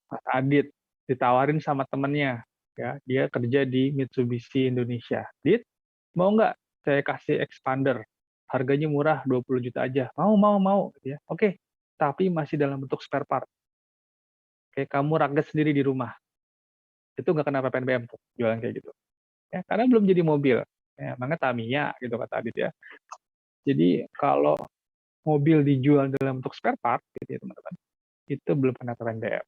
Speaker 1: Mas Adit ditawarin sama temennya, ya dia kerja di Mitsubishi Indonesia. Dit, mau nggak saya kasih expander, harganya murah 20 juta aja. Mau, gitu ya. Oke, tapi masih dalam bentuk spare part. Oke, kamu rakit sendiri di rumah. Itu nggak kena PPNBM tuh, jualan kayak gitu. Ya, karena belum jadi mobil. Ya, makanya Tamiya gitu kata Adit ya. Jadi kalau mobil dijual dalam bentuk spare part, gitu ya teman-teman, itu belum kena PPNBM.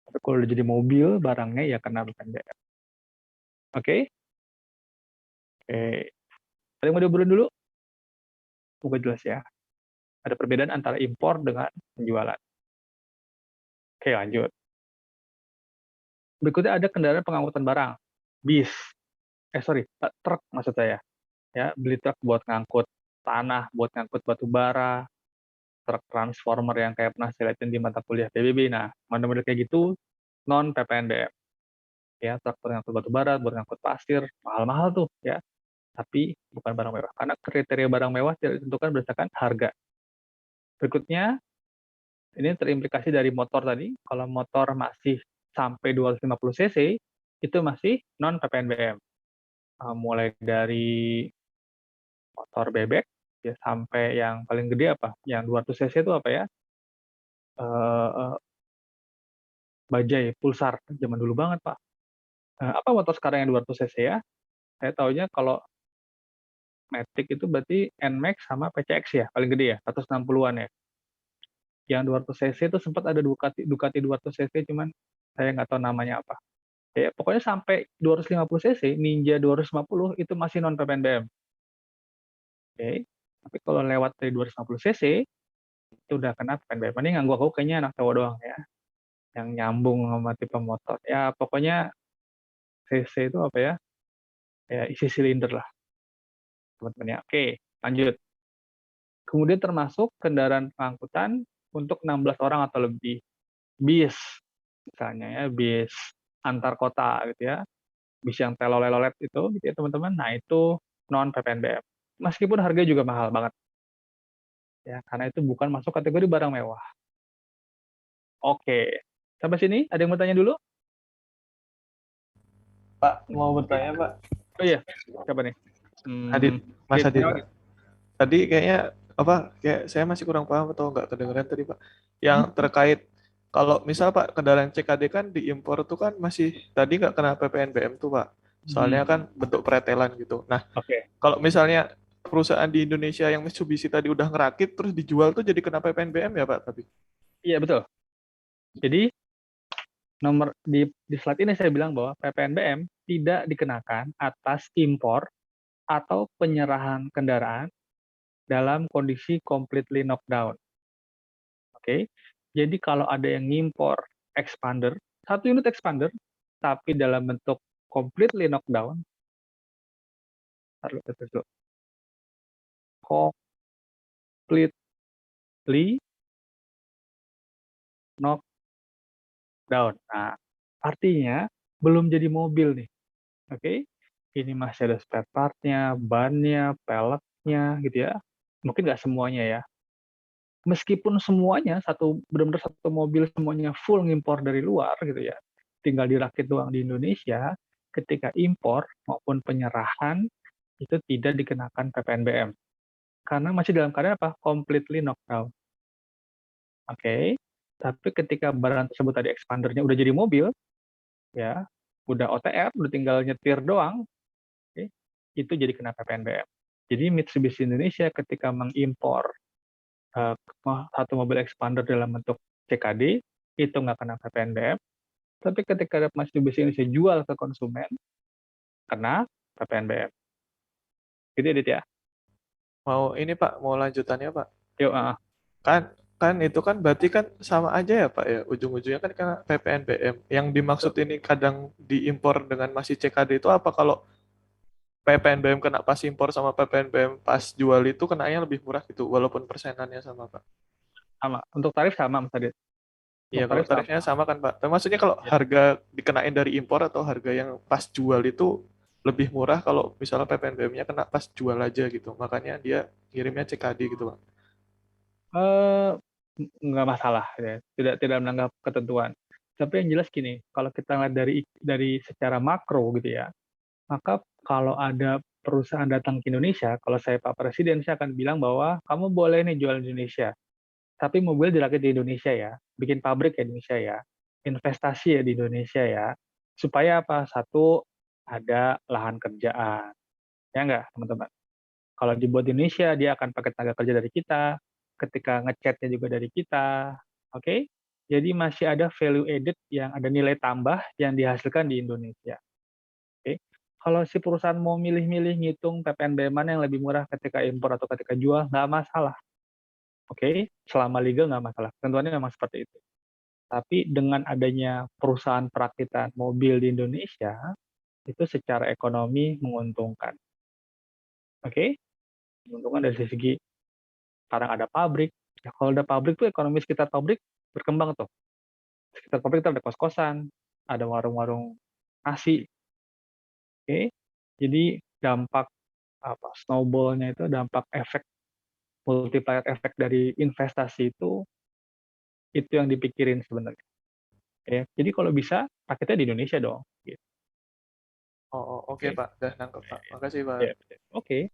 Speaker 1: Tapi kalau udah jadi mobil, barangnya ya kena PPNBM. Oke? Oke. Ada yang mau diobrolin dulu? Semoga jelas ya. Ada perbedaan antara impor dengan penjualan. Oke, lanjut. Berikutnya ada kendaraan pengangkutan barang, bis, truk maksud saya, ya, beli truk buat ngangkut tanah, buat ngangkut batu bara, truk transformer yang kayak pernah saya lihatin di mata kuliah PBB. Nah, model-model kayak gitu non PPNBM, ya, truk buat ngangkut batu bara, buat ngangkut pasir, mahal-mahal tuh, ya, tapi bukan barang mewah, karena kriteria barang mewah tidak ditentukan berdasarkan harga. Berikutnya, ini terimplikasi dari motor tadi, kalau motor masih sampai 250 cc, itu masih non PPNBM. Mulai dari motor bebek, ya, sampai yang paling gede apa, yang 200 cc itu apa ya, eee, bajai, pulsar, zaman dulu banget, Pak. Apa motor sekarang yang 200 cc ya? Saya taunya kalau Matic itu berarti NMAX sama PCX ya, paling gede ya, 160-an ya. Yang 200 cc itu sempat ada Ducati 200 cc, cuman saya nggak tahu namanya apa. Ya, pokoknya sampai 250 cc, Ninja 250 itu masih non PPNBM. Oke. Tapi kalau lewat dari 250 cc, itu udah kena PPNBM. Ini nggak aku kayaknya anak cowok doang ya, yang nyambung sama tipe motor. Ya, pokoknya cc itu apa ya, ya isi silinder lah, teman-teman ya. Oke, lanjut. Kemudian termasuk kendaraan pengangkutan untuk 16 orang atau lebih. Bis, misalnya ya, bis antar kota gitu ya. Bis yang telolet itu gitu ya teman-teman. Nah, itu non PPNBM. Meskipun harganya juga mahal banget. Ya, karena itu bukan masuk kategori barang mewah. Oke. Sampai sini ada yang mau tanya dulu?
Speaker 4: Pak, mau bertanya, Pak.
Speaker 1: Oh iya, siapa nih?
Speaker 4: Adit, Mas Adit.
Speaker 1: Pak.
Speaker 4: Tadi kayaknya kayak saya masih kurang paham atau nggak kedengeran tadi, Pak. Yang terkait kalau misal Pak kendaraan CKD kan diimpor tuh kan masih tadi nggak kena PPNBM tuh, Pak. Soalnya kan bentuk pretelan gitu. Nah,
Speaker 1: Oke.
Speaker 4: kalau misalnya perusahaan di Indonesia yang Mitsubishi tadi udah ngerakit terus dijual tuh jadi kena PPNBM ya, Pak, tapi.
Speaker 1: Iya, betul. Jadi di slide ini saya bilang bahwa PPNBM tidak dikenakan atas impor atau penyerahan kendaraan dalam kondisi completely knockdown. Oke. Jadi kalau ada yang ngimpor expander, satu unit expander, tapi dalam bentuk completely knockdown, completely knockdown. Nah, artinya belum jadi mobil nih. Oke. Ini masih ada spare part-nya, bannya, peleknya gitu ya. Mungkin nggak semuanya ya. Meskipun semuanya benar-benar satu mobil semuanya full ngimpor dari luar gitu ya, tinggal dirakit doang di Indonesia, ketika impor maupun penyerahan itu tidak dikenakan PPNBM. Karena masih dalam keadaan apa? Completely knockdown. Oke. Tapi ketika barang tersebut tadi expandernya udah jadi mobil, ya, udah OTR, udah tinggal nyetir doang, oke, itu jadi kena PPNBM. Jadi Mitsubishi Indonesia ketika mengimpor satu mobil expander dalam bentuk CKD, itu nggak kena PPNBM. Tapi ketika Mitsubishi Indonesia jual ke konsumen, kena PPNBM. Gitu ya, Dit ya?
Speaker 4: Mau ini, Pak, mau lanjutannya, Pak.
Speaker 1: Yuk,
Speaker 4: Kan itu kan berarti kan sama aja ya, Pak, ya. Ujung-ujungnya kan kena PPNBM. Yang dimaksud ini kadang diimpor dengan masih CKD itu apa kalau PPNBM kena pas impor sama PPNBM pas jual itu kenanya lebih murah gitu walaupun persenannya sama, Pak.
Speaker 1: sama. Untuk tarif sama, Mas Adit.
Speaker 4: Iya,
Speaker 1: Untuk
Speaker 4: kalau
Speaker 1: tarif sama.
Speaker 4: tarifnya sama kan, Pak. Tapi maksudnya kalau
Speaker 1: Ya.
Speaker 4: harga dikenain dari impor atau harga yang pas jual itu lebih murah kalau misalnya PPNBM-nya kena pas jual aja gitu. Makanya dia ngirimnya CKD gitu, Pak.
Speaker 1: Eh, nggak masalah ya, tidak melanggar ketentuan. Tapi yang jelas gini, kalau kita lihat dari secara makro gitu ya, maka kalau ada perusahaan datang ke Indonesia, kalau saya Pak Presiden, saya akan bilang bahwa kamu boleh nih jual di Indonesia, tapi mobil dirakit di Indonesia ya, bikin pabrik ya di Indonesia ya, investasi ya di Indonesia ya, supaya apa? Satu, ada lahan kerjaan, ya nggak teman-teman? Kalau dibuat di Indonesia, dia akan pakai tenaga kerja dari kita, ketika ngecatnya juga dari kita, oke? Jadi masih ada value added yang ada nilai tambah yang dihasilkan di Indonesia. Oke. Kalau si perusahaan mau milih-milih ngitung PPNBM mana yang lebih murah ketika impor atau ketika jual, nggak masalah. Oke, selama legal nggak masalah. Ketentuannya memang seperti itu. Tapi dengan adanya perusahaan perakitan mobil di Indonesia, itu secara ekonomi menguntungkan. Oke? Menguntungkan dari segi sekarang ada pabrik. Ya, kalau ada pabrik tuh ekonomi sekitar pabrik berkembang tuh. Sekitar pabrik itu ada kos-kosan, ada warung-warung nasi. Oke? Jadi dampak snowball-nya itu dampak efek multiplier efek dari investasi itu yang dipikirin sebenarnya. Ya, jadi kalau bisa paketnya di Indonesia dong. Gitu.
Speaker 4: Oke Pak, udah nangkep Pak. Makasih Pak.
Speaker 1: Ya, oke.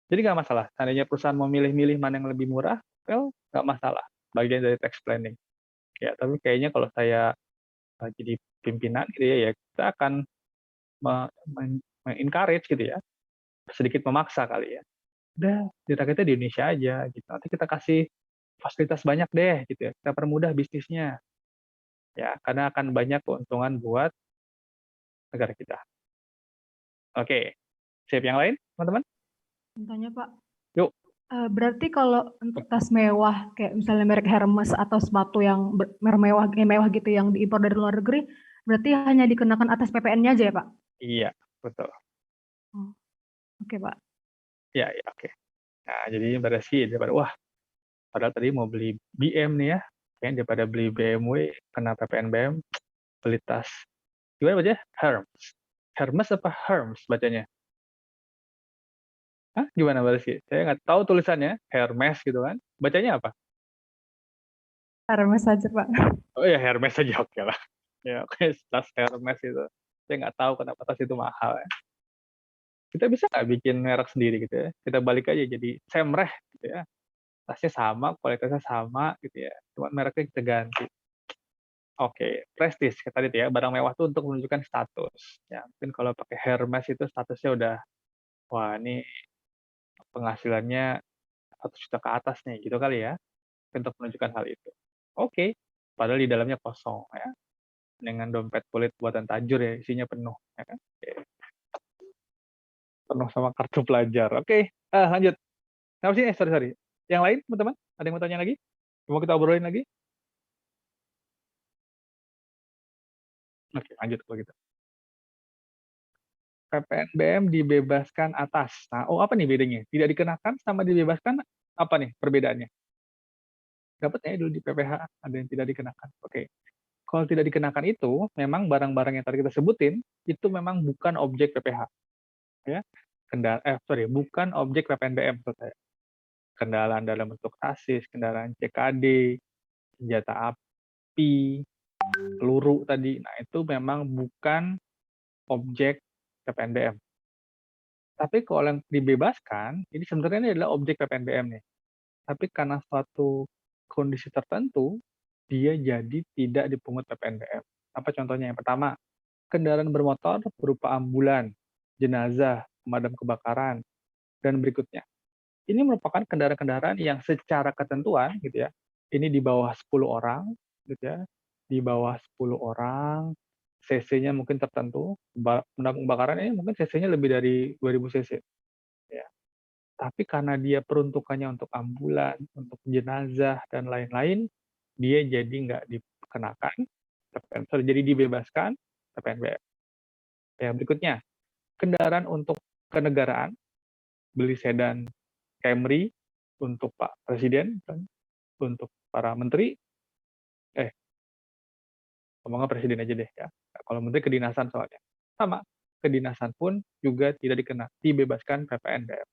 Speaker 1: Jadi nggak masalah. Seandainya perusahaan mau milih-milih mana yang lebih murah, well, nggak masalah. Bagian dari tax planning. Ya, tapi kayaknya kalau saya jadi pimpinan gitu ya, kita akan encourage gitu ya, sedikit memaksa kali ya. Udah, dirakitnya di Indonesia aja gitu. Nanti kita kasih fasilitas banyak deh gitu ya. Kita permudah bisnisnya. Ya, karena akan banyak keuntungan buat negara kita. Oke. Siap yang lain, teman-teman?
Speaker 5: Tanya Pak.
Speaker 1: Yuk.
Speaker 5: Berarti kalau untuk tas mewah kayak misalnya merek Hermes atau sepatu yang mewah gitu yang diimpor dari luar negeri, berarti hanya dikenakan atas PPN-nya aja ya Pak?
Speaker 1: Iya, betul.
Speaker 5: Oke Pak.
Speaker 1: Ya, oke. Nah, jadi berarti daripada wah, padahal tadi mau beli BM nih ya, kayaknya daripada beli BMW kena PPN BM, beli tas. Gimana bacanya? Hermes. Hermes apa Hermes bacanya? Hah? Gimana Barsi? Saya nggak tahu tulisannya, Hermes gitu kan. Bacanya apa?
Speaker 5: Hermes aja Pak.
Speaker 1: Oh ya Hermes aja, oke lah. Ya, oke, tas Hermes itu. Saya nggak tahu kenapa tas itu mahal ya. Kita bisa nggak bikin merek sendiri gitu ya? Kita balik aja jadi Semreh gitu ya. Tasnya sama, kualitasnya sama gitu ya. Cuma mereknya kita ganti. Oke, prestis kata tadi ya, barang mewah itu untuk menunjukkan status. Ya, mungkin kalau pakai Hermes itu statusnya udah, wah ini penghasilannya 100 juta ke atas nih, gitu kali ya, untuk menunjukkan hal itu. Oke, padahal di dalamnya kosong ya, dengan dompet kulit buatan tajur ya, isinya penuh, ya kan? Oke. Penuh sama kartu pelajar. Oke, lanjut. Kenapa sih? Sorry. Yang lain, teman-teman? Ada yang mau tanya lagi? Mau kita obrolin lagi? Oke, lanjut kalau gitu. PPNBM dibebaskan atas. Nah, apa nih bedanya? Tidak dikenakan sama dibebaskan, apa nih perbedaannya? Dapat ya dulu di PPH, ada yang tidak dikenakan. Oke. Kalau tidak dikenakan itu, memang barang-barang yang tadi kita sebutin, itu memang bukan objek PPH. Ya. Bukan objek PPNBM. Kendaraan dalam bentuk sasis, kendaraan CKD, senjata api, peluru tadi. Nah, itu memang bukan objek PPNBM. Tapi kalau yang dibebaskan, ini sebenarnya ini adalah objek PPNBM nih. Tapi karena suatu kondisi tertentu, dia jadi tidak dipungut PPNBM. Apa contohnya? Yang pertama, kendaraan bermotor berupa ambulan, jenazah, pemadam kebakaran, dan berikutnya. Ini merupakan kendaraan-kendaraan yang secara ketentuan gitu ya, ini di bawah 10 orang gitu ya, di bawah 10 orang, cc-nya mungkin tertentu, pemadam kebakaran ini mungkin cc-nya lebih dari 2000 cc ya. Tapi karena dia peruntukannya untuk ambulan, untuk jenazah dan lain-lain, dia jadi nggak dikenakan PPN, jadi dibebaskan PPNBM. Ya, berikutnya, kendaraan untuk kenegaraan, beli sedan Camry untuk Pak Presiden, untuk para menteri, ngomongnya presiden aja deh ya. Kalau menteri kedinasan soalnya. Sama, kedinasan pun juga tidak dibebaskan PPNBM.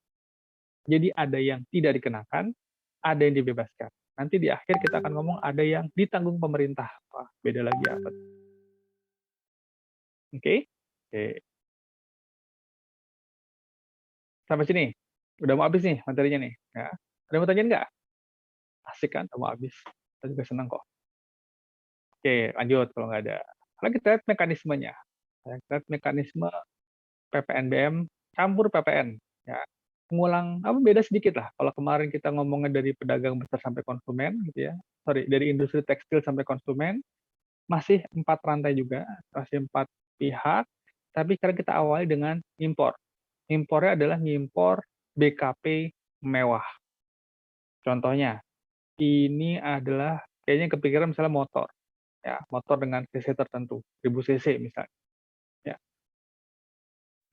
Speaker 1: Jadi ada yang tidak dikenakan, ada yang dibebaskan. Nanti di akhir kita akan ngomong ada yang ditanggung pemerintah. Wah, beda lagi apa? Oke? Sampai sini. Udah mau habis nih materinya nih. Ya. Ada yang mau tanyain nggak? Asik kan? Udah mau habis. Saya juga senang kok. Oke, lanjut kalau nggak ada. Sekarang kita lihat mekanismenya. Kita lihat mekanisme PPNBM campur PPN. Ya. Mengulang, beda sedikit lah. Kalau kemarin kita ngomongnya dari pedagang besar sampai konsumen, gitu ya. Dari industri tekstil sampai konsumen, masih 4 rantai juga, masih 4 pihak. Tapi sekarang kita awali dengan impor. Impornya adalah ngimpor BKP mewah. Contohnya, ini adalah kayaknya kepikiran misalnya motor. ya, motor dengan cc tertentu, 1000 cc misalnya. Ya.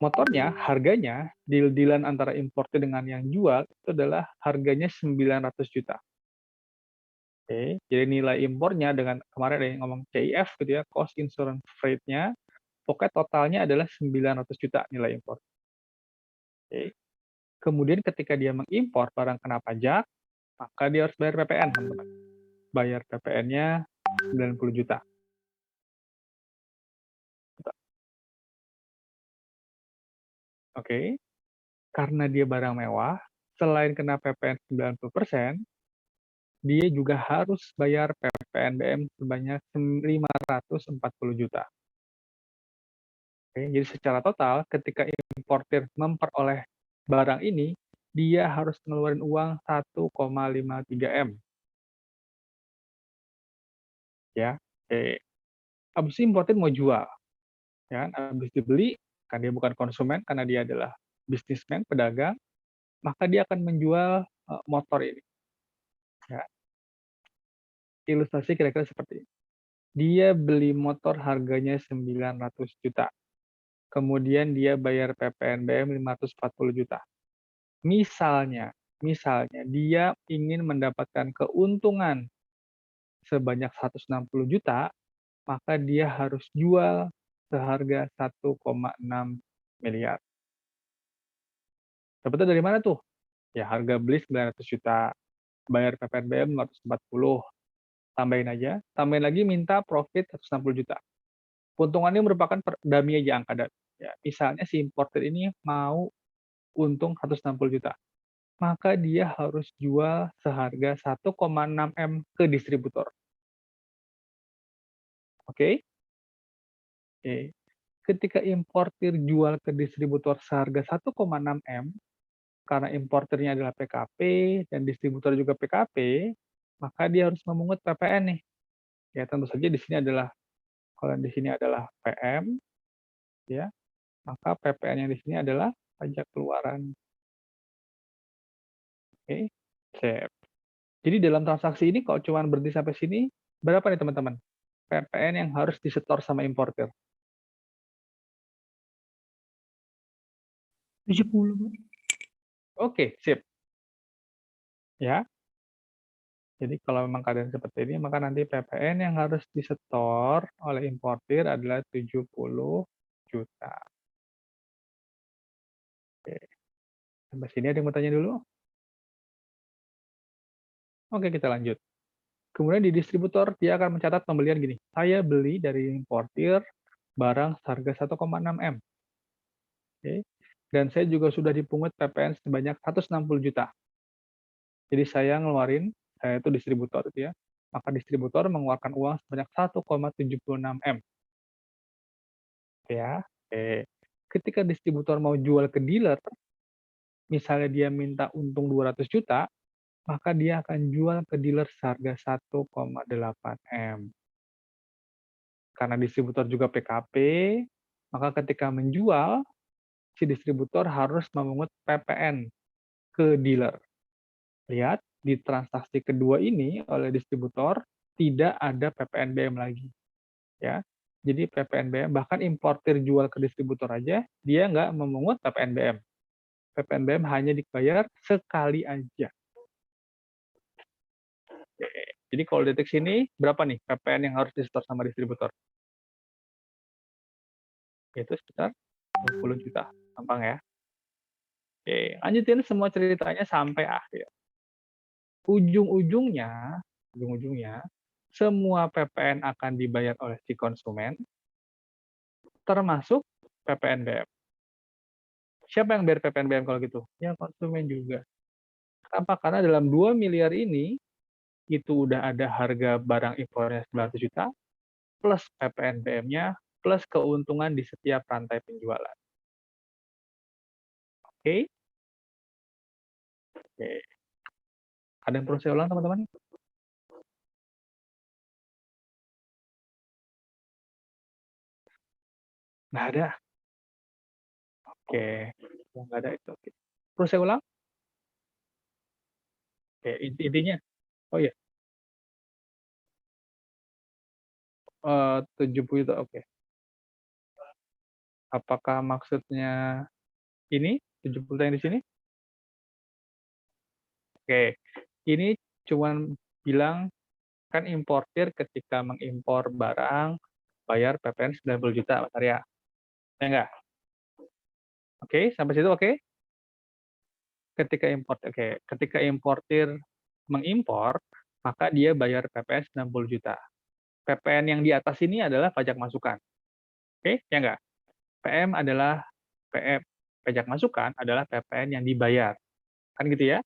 Speaker 1: Motornya, harganya, deal-dealan antara importer dengan yang jual, itu adalah harganya 900 juta. Oke, jadi nilai impornya dengan kemarin ada yang ngomong CIF gitu ya, cost insurance freight-nya, pokoknya totalnya adalah 900 juta nilai impor. Oke. Kemudian ketika dia mengimpor barang kena pajak, maka dia harus bayar PPN, teman-teman. Bayar PPN-nya 90 juta. Oke. Karena dia barang mewah, selain kena PPN 90%, dia juga harus bayar PPNBM sebanyak 540 juta. Oke, jadi secara total, ketika importir memperoleh barang ini, dia harus ngeluarin uang 1,53 M. Ya, oke. Habis itu importir mau jual, ya kan? Habis dibeli, kan dia bukan konsumen, karena dia adalah bisnismen, pedagang, maka dia akan menjual motor ini. Ya. Ilustrasi kira-kira seperti ini. Dia beli motor harganya 900 juta. Kemudian dia bayar PPNBM 540 juta. Misalnya dia ingin mendapatkan keuntungan sebanyak 160 juta, maka dia harus jual seharga 1,6 miliar. Dapatnya dari mana tuh? Ya harga beli 900 juta, bayar PPNBM 540, tambahin aja, tambahin lagi minta profit 160 juta. Keuntungannya merupakan dummy aja angka. Ya, misalnya si importer ini mau untung 160 juta. Maka dia harus jual seharga 1,6 M ke distributor. Oke? Oke. Ketika importer jual ke distributor seharga 1,6 M, karena importernya adalah PKP dan distributor juga PKP, maka dia harus memungut PPN nih. Ya tentu saja di sini adalah kalau di sini adalah PM, ya maka PPN yang di sini adalah pajak keluaran. Oke, sip. Jadi dalam transaksi ini kalau cuma berhenti sampai sini, berapa nih teman-teman? PPN yang harus disetor sama importer.
Speaker 5: 70, Bu.
Speaker 1: Oke, sip. Ya. Jadi kalau memang keadaan seperti ini, maka nanti PPN yang harus disetor oleh importer adalah 70 juta. Oke. Sampai sini ada yang mau tanya dulu? Oke, kita lanjut. Kemudian di distributor, dia akan mencatat pembelian gini. Saya beli dari importer barang seharga 1,6 M. Oke. Dan saya juga sudah dipungut PPN sebanyak 160 juta. Jadi saya ngeluarin, saya itu distributor itu ya, maka distributor mengeluarkan uang sebanyak 1,76 M. Ya, oke. Ketika distributor mau jual ke dealer, misalnya dia minta untung 200 juta, maka dia akan jual ke dealer seharga 1,8 M. Karena distributor juga PKP, maka ketika menjual, si distributor harus memungut PPN ke dealer. Lihat, di transaksi kedua ini oleh distributor tidak ada PPNBM lagi. Ya, jadi PPNBM, bahkan importer jual ke distributor aja, dia nggak memungut PPNBM. PPNBM hanya dibayar sekali aja. Oke. Jadi kalau detik sini, berapa nih PPN yang harus disetor sama distributor? Itu sekitar 20 juta. Gampang ya. Oke, lanjutin semua ceritanya sampai akhir. Ujung-ujungnya, semua PPN akan dibayar oleh si konsumen, termasuk PPNBM. Siapa yang bayar PPNBM kalau gitu? Ya konsumen juga. Kenapa? Karena dalam 2 miliar ini, itu udah ada harga barang impornya 900 juta, plus PPNBM-nya, plus keuntungan di setiap rantai penjualan. Oke? Oke. Ada yang perlu saya ulang, teman-teman? Nggak ada. Oke. Nggak ada itu. Oke. Perlu saya ulang? Oke, intinya. Oh iya. 70 juta, oke. Apakah maksudnya ini 70 juta yang di sini? Oke, ini cuman bilang kan importir ketika mengimpor barang bayar PPN 90 juta, Mas Arya. Ya enggak? Oke, sampai situ oke? Ketika importir mengimpor, maka dia bayar PPN 90 juta. PPN yang di atas ini adalah pajak masukan. Oke, ya enggak? Pajak masukan adalah PPN yang dibayar. Kan gitu ya?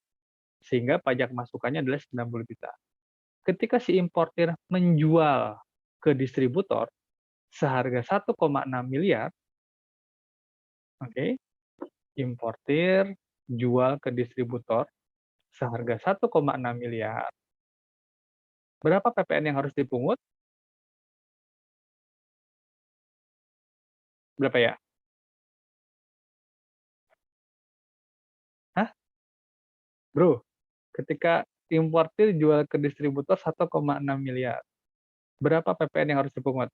Speaker 1: Sehingga pajak masukannya adalah 90 juta. Ketika si importir menjual ke distributor seharga 1,6 miliar, oke, importir jual ke distributor seharga 1,6 miliar, berapa PPN yang harus dipungut? Berapa ya? Hah? Bro, ketika importir jual ke distributor 1,6 miliar, berapa PPN yang harus dipungut?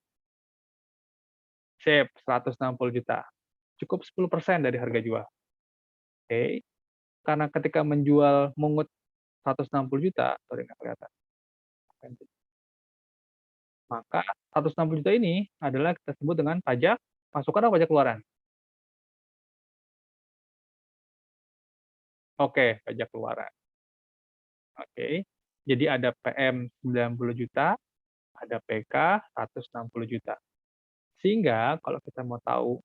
Speaker 1: Sip, 160 juta. Cukup 10% dari harga jual. Oke. Karena ketika menjual mungut 160 juta, sorry nggak kelihatan. Maka 160 juta ini adalah kita sebut dengan pajak masukan atau pajak keluaran? Oke, pajak keluaran. Oke. Jadi ada PM 90 juta, ada PK 160 juta. Sehingga kalau kita mau tahu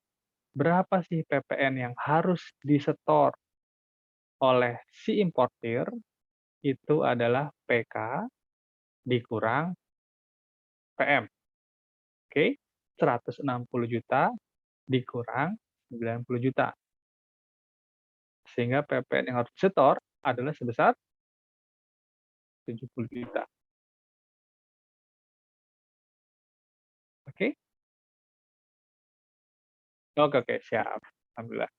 Speaker 1: berapa sih PPN yang harus disetor oleh si importir, itu adalah PK dikurang PM. Oke, 160 juta dikurang 90 juta. Sehingga PPN yang harus disetor adalah sebesar 70 juta. Oke? Oke, siap. Alhamdulillah.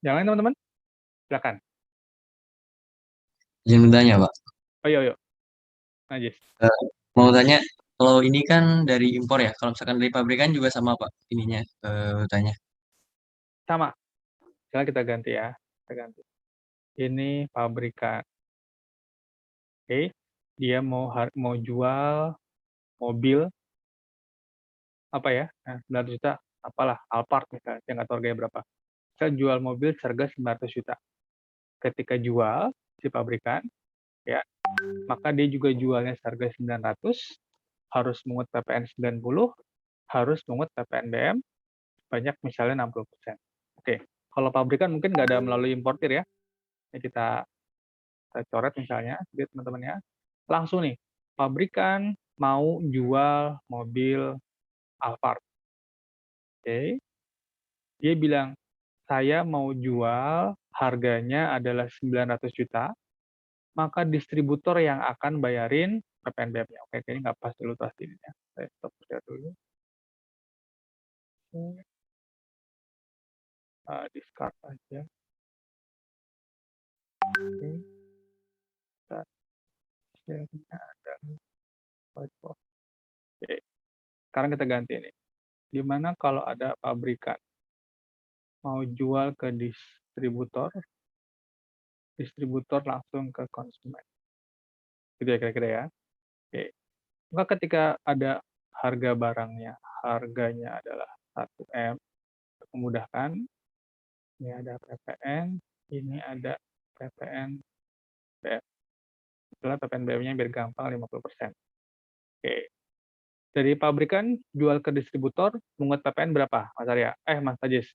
Speaker 1: Yang lain teman-teman? Silakan.
Speaker 6: Izin bertanya, Pak.
Speaker 1: Oh, yuk. Najis.
Speaker 6: Mau tanya, kalau ini kan dari impor ya, kalau misalkan dari pabrikan juga sama, Pak, ininya, tanya.
Speaker 1: Sama. Sekarang kita ganti ya. Kita ganti. Ini pabrikan. Oke. Dia mau jual mobil apa ya? 900 juta, apalah, Alphard misalnya, yang nggak tahu harganya berapa. Saya jual mobil seharga 900 juta. Ketika jual si pabrikan, ya, maka dia juga jualnya seharga 900, harus mengut PPN 90, harus mengut PPN BM banyak misalnya 60%. Oke, kalau pabrikan mungkin nggak ada melalui importir ya. Ini kita coret misalnya, lihat teman-teman ya. Langsung nih, pabrikan mau jual mobil Alphard. Oke, dia bilang, saya mau jual harganya adalah 900 juta, maka distributor yang akan bayarin PPN BM-nya. Oke, kayaknya nggak pas dulu pasti ini ya. Saya stop share dulu. Discard aja. Oke. Kita share-nya ada whiteboard. Oke. Sekarang kita ganti ini. Gimana kalau ada pabrikan mau jual ke distributor, distributor langsung ke konsumen. Gitu ya kira-kira ya. Oke. Maka ketika ada harga barangnya, harganya adalah 1M, memudahkan, ini ada PPN, ini ada PPN BM. Setelah PPN BM-nya biar gampang 50%. Oke. Dari pabrikan jual ke distributor, mengut PPN berapa, Mas Arya? Mas Ajis.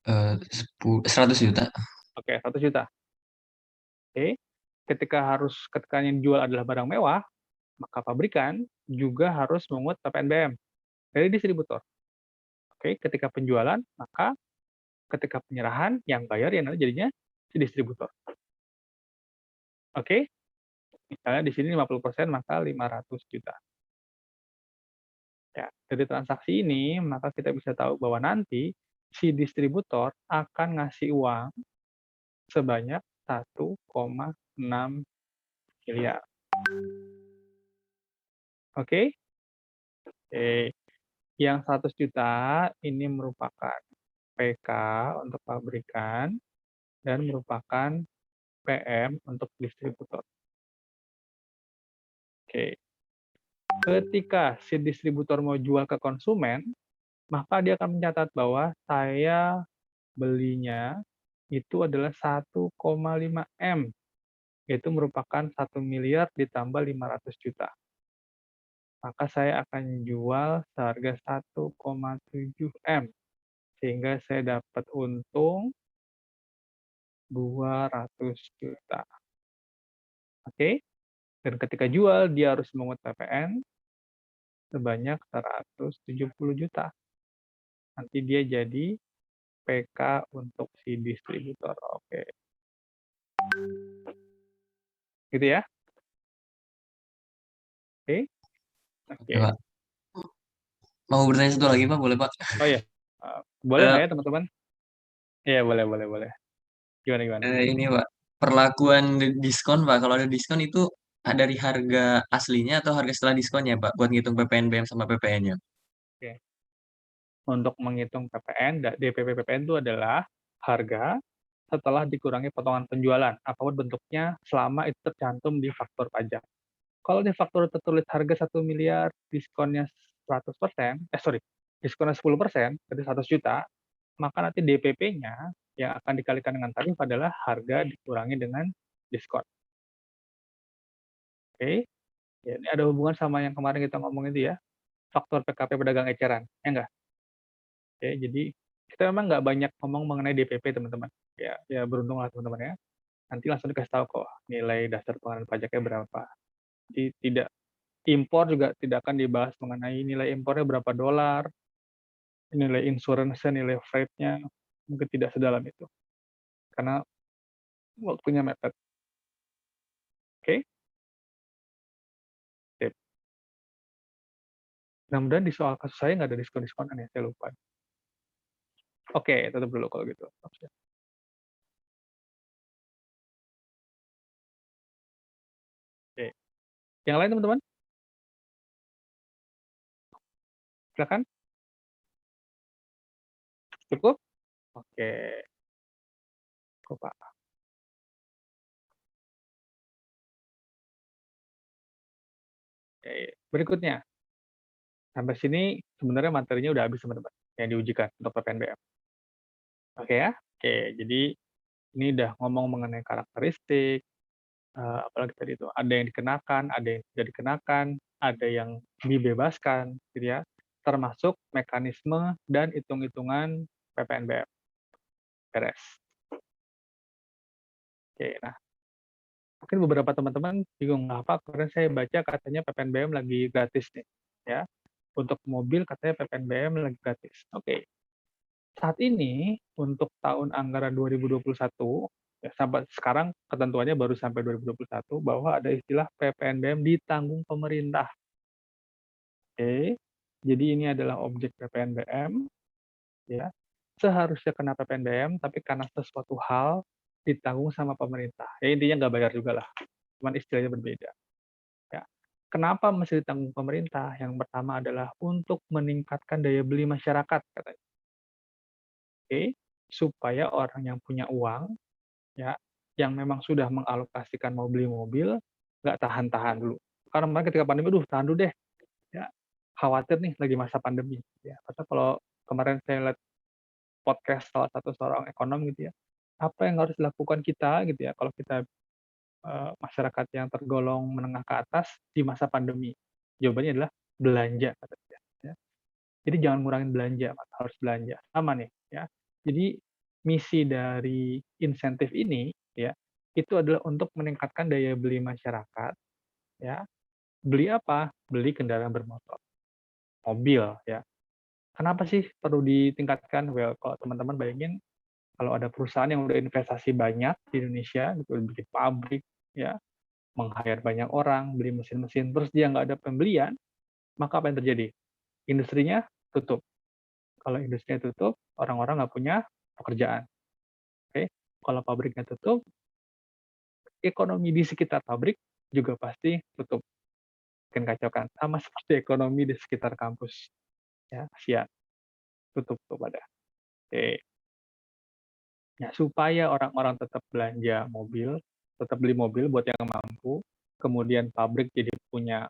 Speaker 6: 100 juta.
Speaker 1: Oke, 100 juta. Oke. Ketika yang dijual adalah barang mewah, maka pabrikan juga harus mengut PPN BM dari distributor. Oke, ketika penjualan, maka ketika penyerahan, yang bayar yang jadinya si distributor. Oke, misalnya di sini 50%, maka 500 juta. Ya, dari transaksi ini, maka kita bisa tahu bahwa nanti si distributor akan ngasih uang sebanyak 1,6 miliar. Oke? Oke. Yang 100 juta ini merupakan PK untuk pabrikan dan merupakan PM untuk distributor. Oke. Ketika si distributor mau jual ke konsumen, maka dia akan mencatat bahwa saya belinya itu adalah 1,5 M, yaitu merupakan 1 miliar ditambah 500 juta. Maka saya akan jual seharga 1,7 M, sehingga saya dapat untung 200 juta. Oke? Dan ketika jual, dia harus mengut PPN sebanyak 170 juta. Nanti dia jadi PK untuk si distributor. Oke. Gitu ya? Oke.
Speaker 6: Oke,
Speaker 1: Oke.
Speaker 6: Pak. Mau bertanya satu lagi, Pak? Boleh, Pak?
Speaker 1: Oh ya, boleh nggak
Speaker 6: Eh,
Speaker 1: ya teman-teman? Iya, boleh. Gimana?
Speaker 6: ini, Pak. Perlakuan diskon, Pak. Kalau ada diskon itu dari harga aslinya atau harga setelah diskonnya, Pak? Buat ngitung PPNBM sama PPN-nya.
Speaker 1: Oke. Untuk menghitung PPN, DPP PPN itu adalah harga setelah dikurangi potongan penjualan, apapun bentuknya selama itu tercantum di faktur pajak. Kalau di faktur tertulis harga 1 miliar, diskonnya 100%, diskonnya 10%, berarti 100 juta, maka nanti DPP-nya yang akan dikalikan dengan tarif adalah harga dikurangi dengan diskon. Oke, ya, ini ada hubungan sama yang kemarin kita ngomong itu ya, faktor PKP pedagang eceran, ya enggak? Oke, jadi kita memang nggak banyak ngomong mengenai DPP, teman-teman. Ya beruntung lah teman-teman ya. Nanti langsung dikasih tahu kok nilai dasar pengenalan pajaknya berapa. Jadi tidak impor juga tidak akan dibahas mengenai nilai impornya berapa dolar, nilai insurance, nilai freight-nya, mungkin tidak sedalam itu. Karena waktunya mepet. Oke? Sip. Mudah-mudahan di soal kasus saya nggak ada diskon-diskonan ya, saya lupa. Oke, tutup dulu kalau gitu. Oke. Yang lain teman-teman? Silakan. Cukup? Oke. Cukup, Pak. Oke. Berikutnya. Sampai sini sebenarnya materinya udah habis teman-teman yang diujikan untuk PPNBM. Oke ya? Oke, jadi ini udah ngomong mengenai karakteristik, apalagi tadi itu, ada yang dikenakan, ada yang tidak dikenakan, ada yang dibebaskan, gitu ya, termasuk mekanisme dan hitung-hitungan PPNBM. Beres. Oke, nah, mungkin beberapa teman-teman bingung, apa kemarin saya baca katanya PPNBM lagi gratis nih, ya. Untuk mobil katanya PPNBM lagi gratis. Oke. Saat ini untuk tahun anggaran 2021, ya sampai sekarang ketentuannya baru sampai 2021 bahwa ada istilah PPNBM ditanggung pemerintah. Oke, jadi ini adalah objek PPNBM, ya. Seharusnya kena PPNBM, tapi karena sesuatu hal ditanggung sama pemerintah. Ya intinya nggak bayar juga lah, cuman istilahnya berbeda. Ya. Kenapa mesti ditanggung pemerintah? Yang pertama adalah untuk meningkatkan daya beli masyarakat, katanya. Oke, supaya orang yang punya uang, ya, yang memang sudah mengalokasikan mau beli mobil, nggak tahan-tahan dulu. Karena kemarin ketika pandemi, tahan dulu deh, ya, khawatir nih lagi masa pandemi. Ya, karena kalau kemarin saya lihat podcast salah satu seorang ekonom gitu ya, apa yang harus dilakukan kita gitu ya, kalau kita masyarakat yang tergolong menengah ke atas di masa pandemi? Jawabannya adalah belanja, kata dia. Ya. Jadi jangan ngurangin belanja, Mas, harus belanja. Sama nih, ya. Jadi misi dari insentif ini, ya, itu adalah untuk meningkatkan daya beli masyarakat, ya. Beli apa? Beli kendaraan bermotor, mobil, ya. Kenapa sih perlu ditingkatkan? Well, kalau teman-teman bayangin, kalau ada perusahaan yang udah investasi banyak di Indonesia, gitu, bikin pabrik, ya, meng-hire banyak orang, beli mesin-mesin, terus dia nggak ada pembelian, maka apa yang terjadi? Industrinya tutup. Kalau industrinya tutup, orang-orang nggak punya pekerjaan. Oke, kalau pabriknya tutup, ekonomi di sekitar pabrik juga pasti tutup. Makin kacau kan, sama seperti ekonomi di sekitar kampus, ya, kasihan, tutup tuh pada. Oke. Nah, supaya orang-orang tetap belanja mobil, tetap beli mobil buat yang mampu, kemudian pabrik jadi punya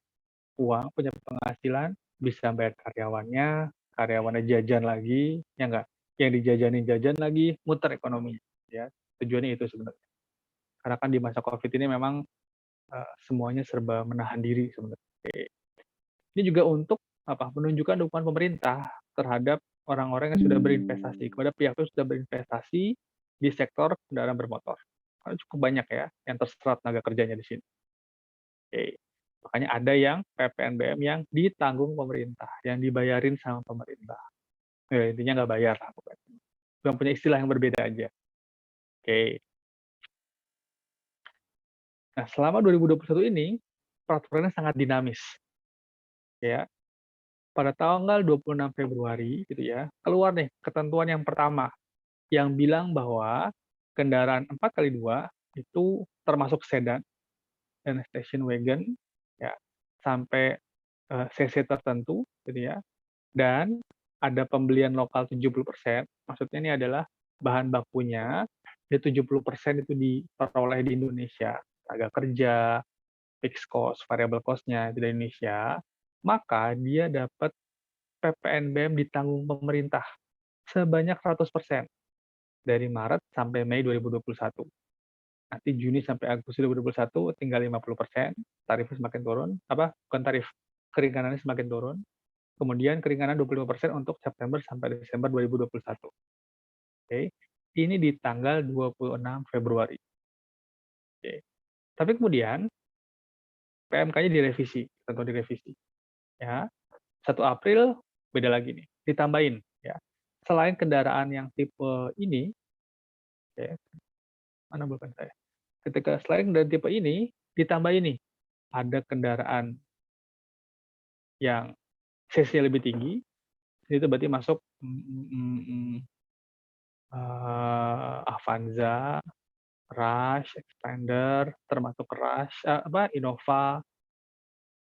Speaker 1: uang, punya penghasilan, bisa bayar karyawannya jajan lagi, ya enggak? Yang dijajanin jajan lagi, muter ekonomi, ya. Tujuannya itu sebenarnya. Karena kan di masa COVID ini memang semuanya serba menahan diri sebenarnya. Oke. Ini juga untuk apa? Menunjukkan dukungan pemerintah terhadap orang-orang yang sudah berinvestasi, kepada pihak yang sudah berinvestasi di sektor kendaraan bermotor. Karena cukup banyak ya yang terserap tenaga kerjanya di sini. Oke. Makanya ada yang PPNBM yang ditanggung pemerintah, yang dibayarin sama pemerintah. Ya, intinya nggak bayar lah pokoknya. Cuma punya istilah yang berbeda aja. Oke. Nah, selama 2021 ini, peraturannya sangat dinamis. Ya, pada tanggal 26 Februari gitu ya, keluar nih ketentuan yang pertama yang bilang bahwa kendaraan 4x2 itu termasuk sedan dan station wagon ya sampai cc tertentu gitu ya. Dan ada pembelian lokal 70%, maksudnya ini adalah bahan bakunya di 70% itu diperoleh di Indonesia, tenaga kerja, fixed cost, variable cost-nya di Indonesia, maka dia dapat PPNBM ditanggung pemerintah sebanyak 100% dari Maret sampai Mei 2021. Nanti Juni sampai Agustus 2021 tinggal 50%, tarifnya semakin turun, bukan tarif, keringanannya semakin turun. Kemudian keringanan 25% untuk September sampai Desember 2021. Oke. Ini di tanggal 26 Februari. Oke. Tapi kemudian PMK-nya direvisi, tentu direvisi. Ya. 1 April beda lagi nih, ditambahin ya. Selain kendaraan yang tipe ini, ya, mana bukan saya. Ketika selain dari tipe ini, ditambahin nih, ada kendaraan yang cc lebih tinggi, itu berarti masuk Avanza, Rush, Expander, termasuk Rush, Innova,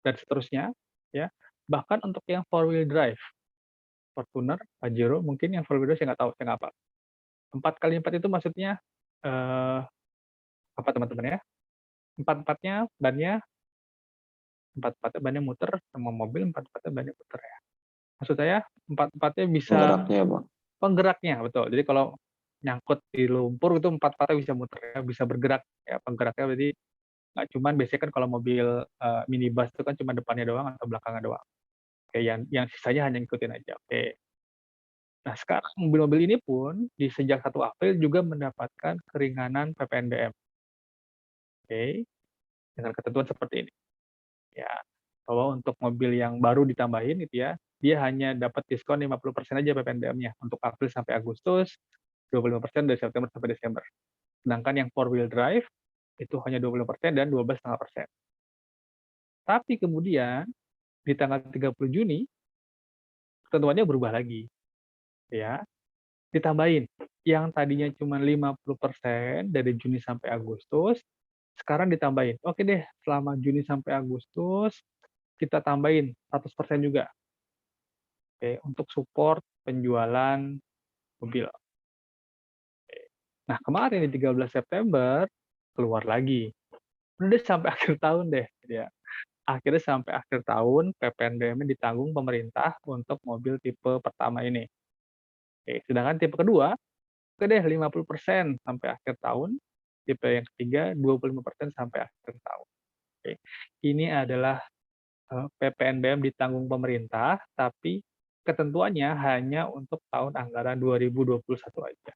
Speaker 1: dan seterusnya, ya. Bahkan untuk yang 4-wheel drive, Fortuner, Pajero, mungkin yang 4-wheel drive saya nggak tahu, saya nggak hafal. 4x4 itu maksudnya apa teman-teman ya? 4-4-nya bannya muter sama mobil, 4-4-nya bannya muter ya. Maksud saya 4-4-nya bisa
Speaker 2: Penggeraknya, Pak.
Speaker 1: penggeraknya, betul. Jadi kalau nyangkut di lumpur itu 4-4-nya bisa muter ya, bisa bergerak ya. Penggeraknya berarti nggak cuman biasanya kan kalau mobil minibus itu kan cuma depannya doang atau belakangnya doang. Oke, yang sisanya hanya ngikutin aja. Oke. Nah, sekarang mobil-mobil ini pun di sejak 1 April juga mendapatkan keringanan PPNBM. Oke. Dengan ketentuan seperti ini. Ya, bahwa untuk mobil yang baru ditambahin gitu ya, dia hanya dapat diskon 50% aja PPNBM-nya untuk April sampai Agustus, 25% dari September sampai Desember. Sedangkan yang 4-wheel drive itu hanya 25% dan 12,5%. Tapi kemudian di tanggal 30 Juni ketentuannya berubah lagi. Ya. Ditambahin yang tadinya cuma 50% dari Juni sampai Agustus, sekarang ditambahin. Oke deh, selama Juni sampai Agustus kita tambahin 100% juga. Oke, untuk support penjualan mobil. Oke. Nah, kemarin di 13 September keluar lagi. Udah sampai akhir tahun deh, ya. Akhirnya sampai akhir tahun PPNBM ditanggung pemerintah untuk mobil tipe pertama ini. Oke, sedangkan tipe kedua, oke deh 50% sampai akhir tahun. Tipe yang ketiga 25% sampai akhir tahun. Oke. Ini adalah PPNBM ditanggung pemerintah, tapi ketentuannya hanya untuk tahun anggaran 2021 aja.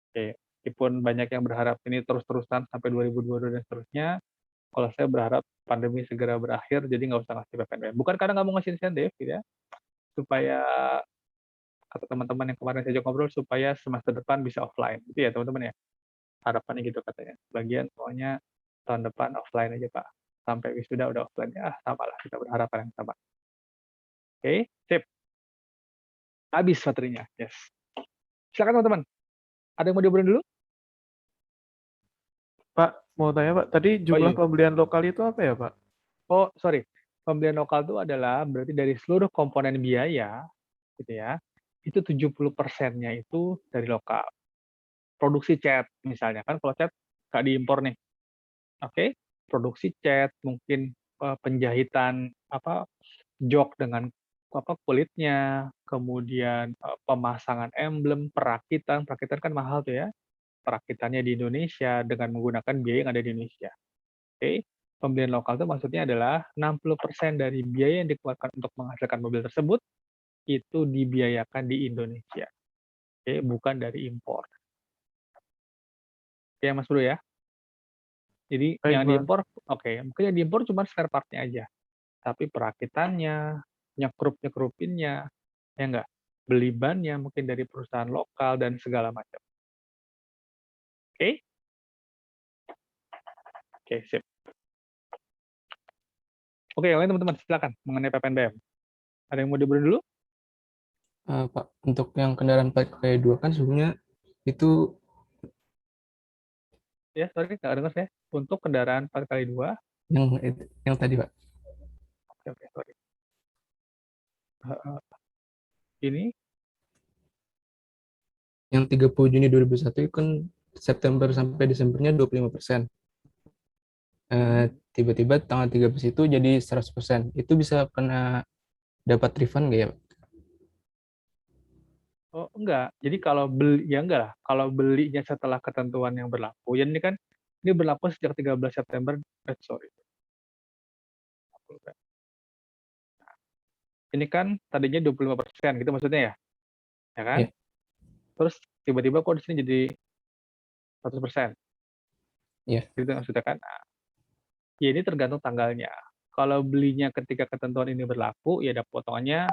Speaker 1: Oke, meskipun banyak yang berharap ini terus-terusan sampai 2022 dan seterusnya, kalau saya berharap pandemi segera berakhir, jadi nggak usah ngasih PPNBM. Bukan karena nggak mau ngasih insentif, gitu ya, supaya kata teman-teman yang kemarin saya ajak ngobrol, supaya semester depan bisa offline. Gitu ya teman-teman ya, harapannya gitu katanya. Bagian pokoknya tahun depan offline aja Pak. Sampai wisuda udah offline. Ya, sama lah, kita berharap yang sama. Oke, sip. Habis baterainya, yes. Silakan teman-teman. Ada yang mau diobrolin dulu?
Speaker 4: Pak, mau tanya Pak, tadi jumlah
Speaker 1: iya.
Speaker 4: pembelian lokal itu apa ya Pak?
Speaker 1: Oh, sorry. Pembelian lokal itu adalah berarti dari seluruh komponen biaya, gitu ya, itu 70%-nya itu dari lokal. Produksi cat, misalnya kan kalau cat nggak diimpor nih, oke? Produksi cat, mungkin penjahitan jok dengan kulitnya, kemudian pemasangan emblem, perakitan kan mahal tuh ya, perakitannya di Indonesia dengan menggunakan biaya yang ada di Indonesia. Oke, pembelian lokal itu maksudnya adalah 60% dari biaya yang dikeluarkan untuk menghasilkan mobil tersebut itu dibiayakan di Indonesia. Oke, bukan dari impor. Oke, Mas Bro ya. Jadi
Speaker 4: Baik
Speaker 1: yang
Speaker 4: Pak.
Speaker 1: diimpor, oke, mungkin yang diimpor cuma spare part-nya aja. Tapi perakitannya, nyekrup-nyekrupinnya, ya enggak? Beli bannya mungkin dari perusahaan lokal dan segala macam. Oke? Oke, sip. Oke, yang lain teman-teman silakan mengenai PPNBM. Ada yang mau diberi dulu?
Speaker 7: Pak, untuk yang kendaraan pakai 2 kan sebenarnya itu
Speaker 1: Ya, sorry, nggak dengar saya. Untuk kendaraan 4x2,
Speaker 7: yang tadi Pak,
Speaker 1: oke, sorry. Ini,
Speaker 7: yang 30 Juni 2001 itu kan September sampai Desembernya 25%. Tiba-tiba tanggal 13 itu jadi 100%. Itu bisa kena dapat refund nggak ya Pak?
Speaker 1: oh enggak. Jadi kalau beli, ya enggak lah. Kalau belinya setelah ketentuan yang berlaku, ya ini kan, ini berlaku sejak 13 September, sorry. Ini kan tadinya 25%, gitu maksudnya ya? Ya kan?
Speaker 7: Iya.
Speaker 1: Terus tiba-tiba kok di sini jadi 100%.
Speaker 7: Iya.
Speaker 1: Gitu maksudnya kan? Nah, ya ini tergantung tanggalnya. Kalau belinya ketika ketentuan ini berlaku, ya ada potongannya.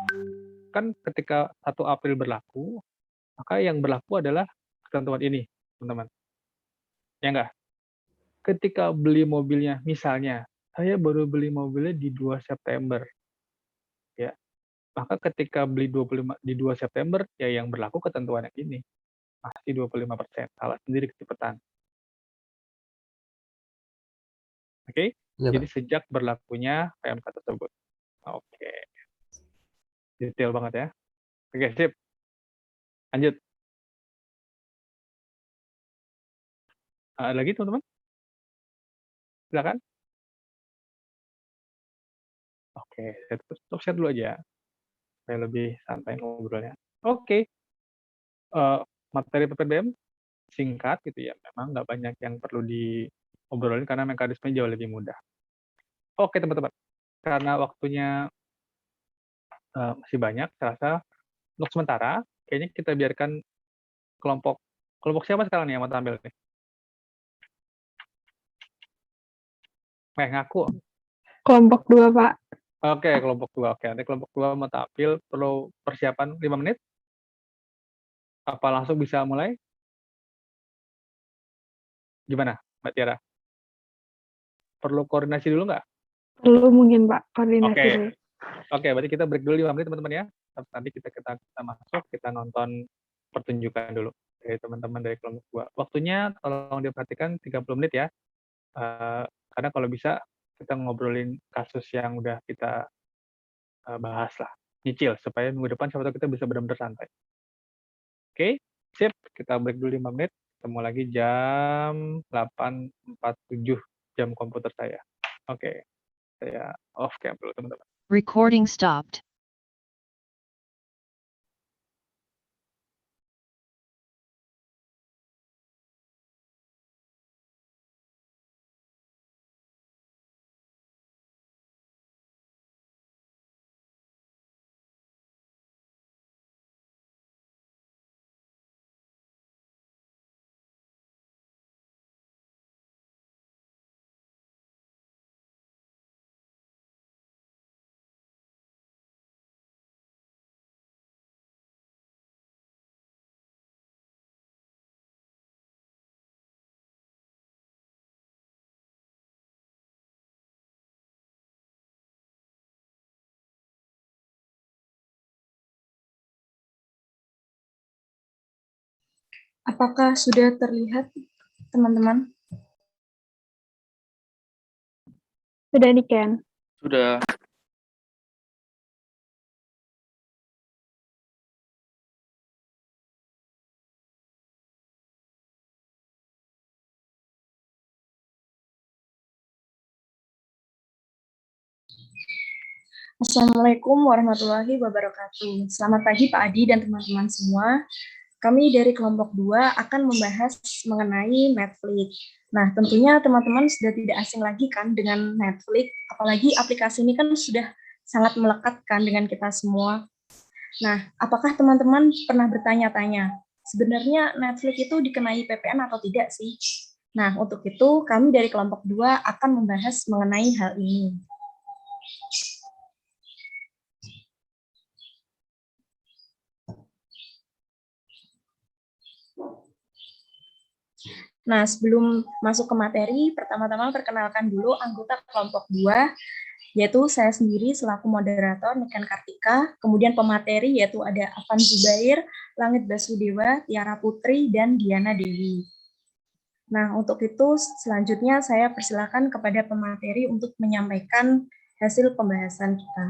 Speaker 1: Kan ketika 1 April berlaku, maka yang berlaku adalah ketentuan ini, teman-teman. Ya enggak? Ketika beli mobilnya, misalnya, saya baru beli mobilnya di 2 September, ya. Maka ketika beli 25 di 2 September, ya yang berlaku ketentuan yang ini. Masih 25%, salah sendiri kecepatan. Oke?
Speaker 7: Iya Pak.
Speaker 1: Jadi sejak berlakunya PMK tersebut. Oke. Detail banget ya. Oke, sip. Lanjut. Ada lagi teman-teman? Silakan. Oke, saya tutup share dulu aja, supaya lebih santai ngobrolnya. Oke. Materi PPNBM singkat gitu ya, memang nggak banyak yang perlu diobrolin karena mekanismenya jauh lebih mudah. Oke teman-teman, karena waktunya masih banyak, saya rasa untuk sementara kayaknya kita biarkan kelompok siapa sekarang nih yang mau tampil nih? Ngaku.
Speaker 8: Kelompok 2, Pak.
Speaker 1: Oke, kelompok 2. Oke, nanti kelompok 2 mau tampil, perlu persiapan 5 menit? Apa langsung bisa mulai? Gimana, Mbak Tiara? Perlu koordinasi dulu nggak?
Speaker 8: Perlu mungkin, Pak, koordinasi
Speaker 1: Oke.
Speaker 8: dulu.
Speaker 1: Oke, berarti kita break dulu 5 menit teman-teman ya. Nanti kita masuk, kita nonton pertunjukan dulu dari teman-teman dari kelompok 2. Waktunya tolong diperhatikan 30 menit ya. Karena kalau bisa kita ngobrolin kasus yang udah kita bahas lah, nyicil, supaya minggu depan siapa tahu kita bisa benar-benar santai. Oke, sip. Kita break dulu 5 menit. Ketemu lagi jam 8.47 jam komputer saya. Oke, saya off cam dulu teman-teman.
Speaker 9: Recording stopped.
Speaker 10: Apakah sudah terlihat, teman-teman?
Speaker 8: Sudah nih, Ken.
Speaker 3: Sudah.
Speaker 9: Assalamualaikum warahmatullahi wabarakatuh. Selamat pagi Pak Adi dan teman-teman semua. Kami dari kelompok 2 akan membahas mengenai Netflix. Nah, tentunya teman-teman sudah tidak asing lagi kan dengan Netflix, apalagi aplikasi ini kan sudah sangat melekat kan dengan kita semua. Nah, apakah teman-teman pernah bertanya-tanya, sebenarnya Netflix itu dikenai PPN atau tidak sih? Nah, untuk itu kami dari kelompok 2 akan membahas mengenai hal ini. Nah, sebelum masuk ke materi, pertama-tama perkenalkan dulu anggota kelompok 2, yaitu saya sendiri selaku moderator Niken Kartika, kemudian pemateri yaitu ada Afan Zubair, Langit Basudewa, Tiara Putri, dan Diana Dewi. Nah, untuk itu selanjutnya saya persilakan kepada pemateri untuk menyampaikan hasil pembahasan kita.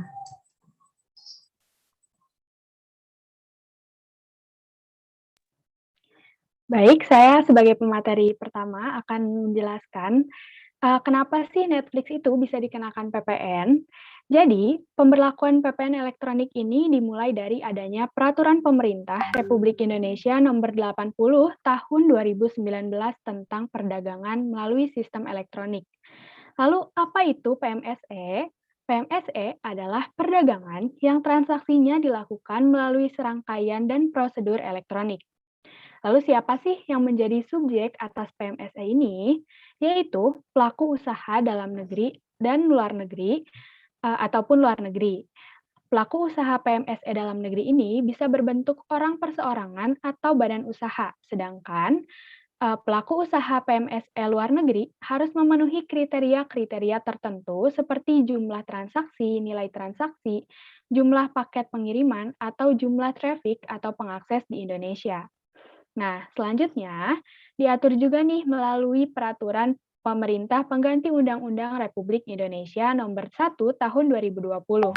Speaker 8: Baik, saya sebagai pemateri pertama akan menjelaskan kenapa sih Netflix itu bisa dikenakan PPN. Jadi, pemberlakuan PPN elektronik ini dimulai dari adanya Peraturan Pemerintah Republik Indonesia Nomor 80 Tahun 2019 tentang perdagangan melalui sistem elektronik. Lalu, apa itu PMSE? PMSE adalah perdagangan yang transaksinya dilakukan melalui serangkaian dan prosedur elektronik. Lalu siapa sih yang menjadi subjek atas PMSE ini? Yaitu pelaku usaha dalam negeri dan luar negeri ataupun luar negeri. Pelaku usaha PMSE dalam negeri ini bisa berbentuk orang perseorangan atau badan usaha, sedangkan pelaku usaha PMSE luar negeri harus memenuhi kriteria-kriteria tertentu seperti jumlah transaksi, nilai transaksi, jumlah paket pengiriman, atau jumlah traffic atau pengakses di Indonesia. Nah, selanjutnya diatur juga nih melalui peraturan pemerintah pengganti Undang-Undang Republik Indonesia Nomor 1 Tahun 2020.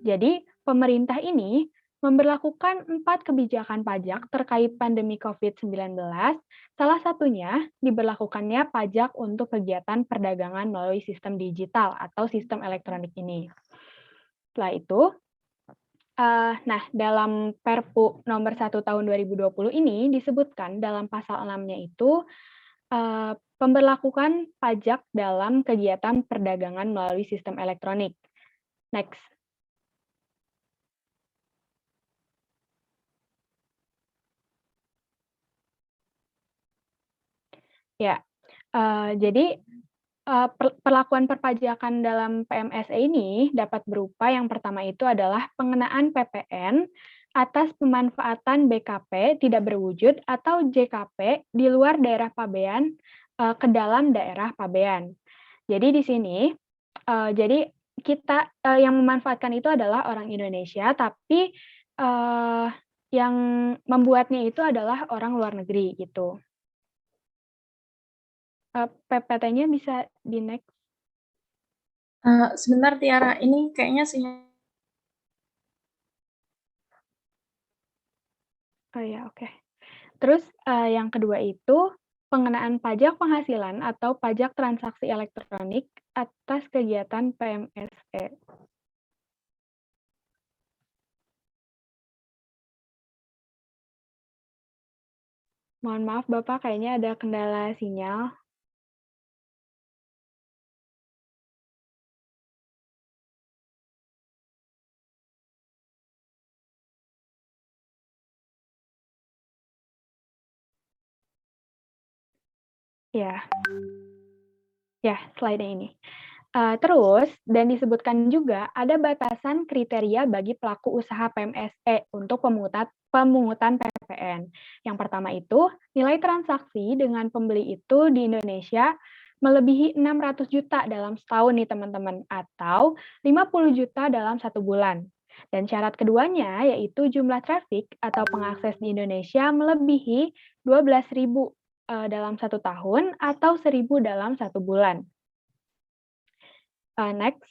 Speaker 8: Jadi, pemerintah ini memberlakukan 4 kebijakan pajak terkait pandemi COVID-19, salah satunya diberlakukannya pajak untuk kegiatan perdagangan melalui sistem digital atau sistem elektronik ini. Setelah itu, nah, dalam Perpu nomor 1 tahun 2020 ini disebutkan dalam pasal 6-nya itu pemberlakukan pajak dalam kegiatan perdagangan melalui sistem elektronik. Next. Ya, jadi perlakuan perpajakan dalam PMSE ini dapat berupa yang pertama itu adalah pengenaan PPN atas pemanfaatan BKP tidak berwujud atau JKP di luar daerah pabean ke dalam daerah pabean. Jadi di sini, jadi kita yang memanfaatkan itu adalah orang Indonesia, tapi yang membuatnya itu adalah orang luar negeri gitu. PPT-nya bisa di next.
Speaker 9: Sebentar Tiara, ini kayaknya sinyal.
Speaker 8: Oh ya, oke. Terus yang kedua itu pengenaan pajak penghasilan atau pajak transaksi elektronik atas kegiatan PMSE. Mohon maaf Bapak, kayaknya ada kendala sinyal. Ya, slide ini. Terus, dan disebutkan juga ada batasan kriteria bagi pelaku usaha PMSE untuk pemungutan PPN. Yang pertama itu, nilai transaksi dengan pembeli itu di Indonesia melebihi 600 juta dalam setahun nih teman-teman, atau 50 juta dalam 1 bulan. Dan syarat keduanya yaitu jumlah traffic atau pengakses di Indonesia melebihi 12.000 dalam 1 tahun atau 1.000 dalam 1 bulan. Next.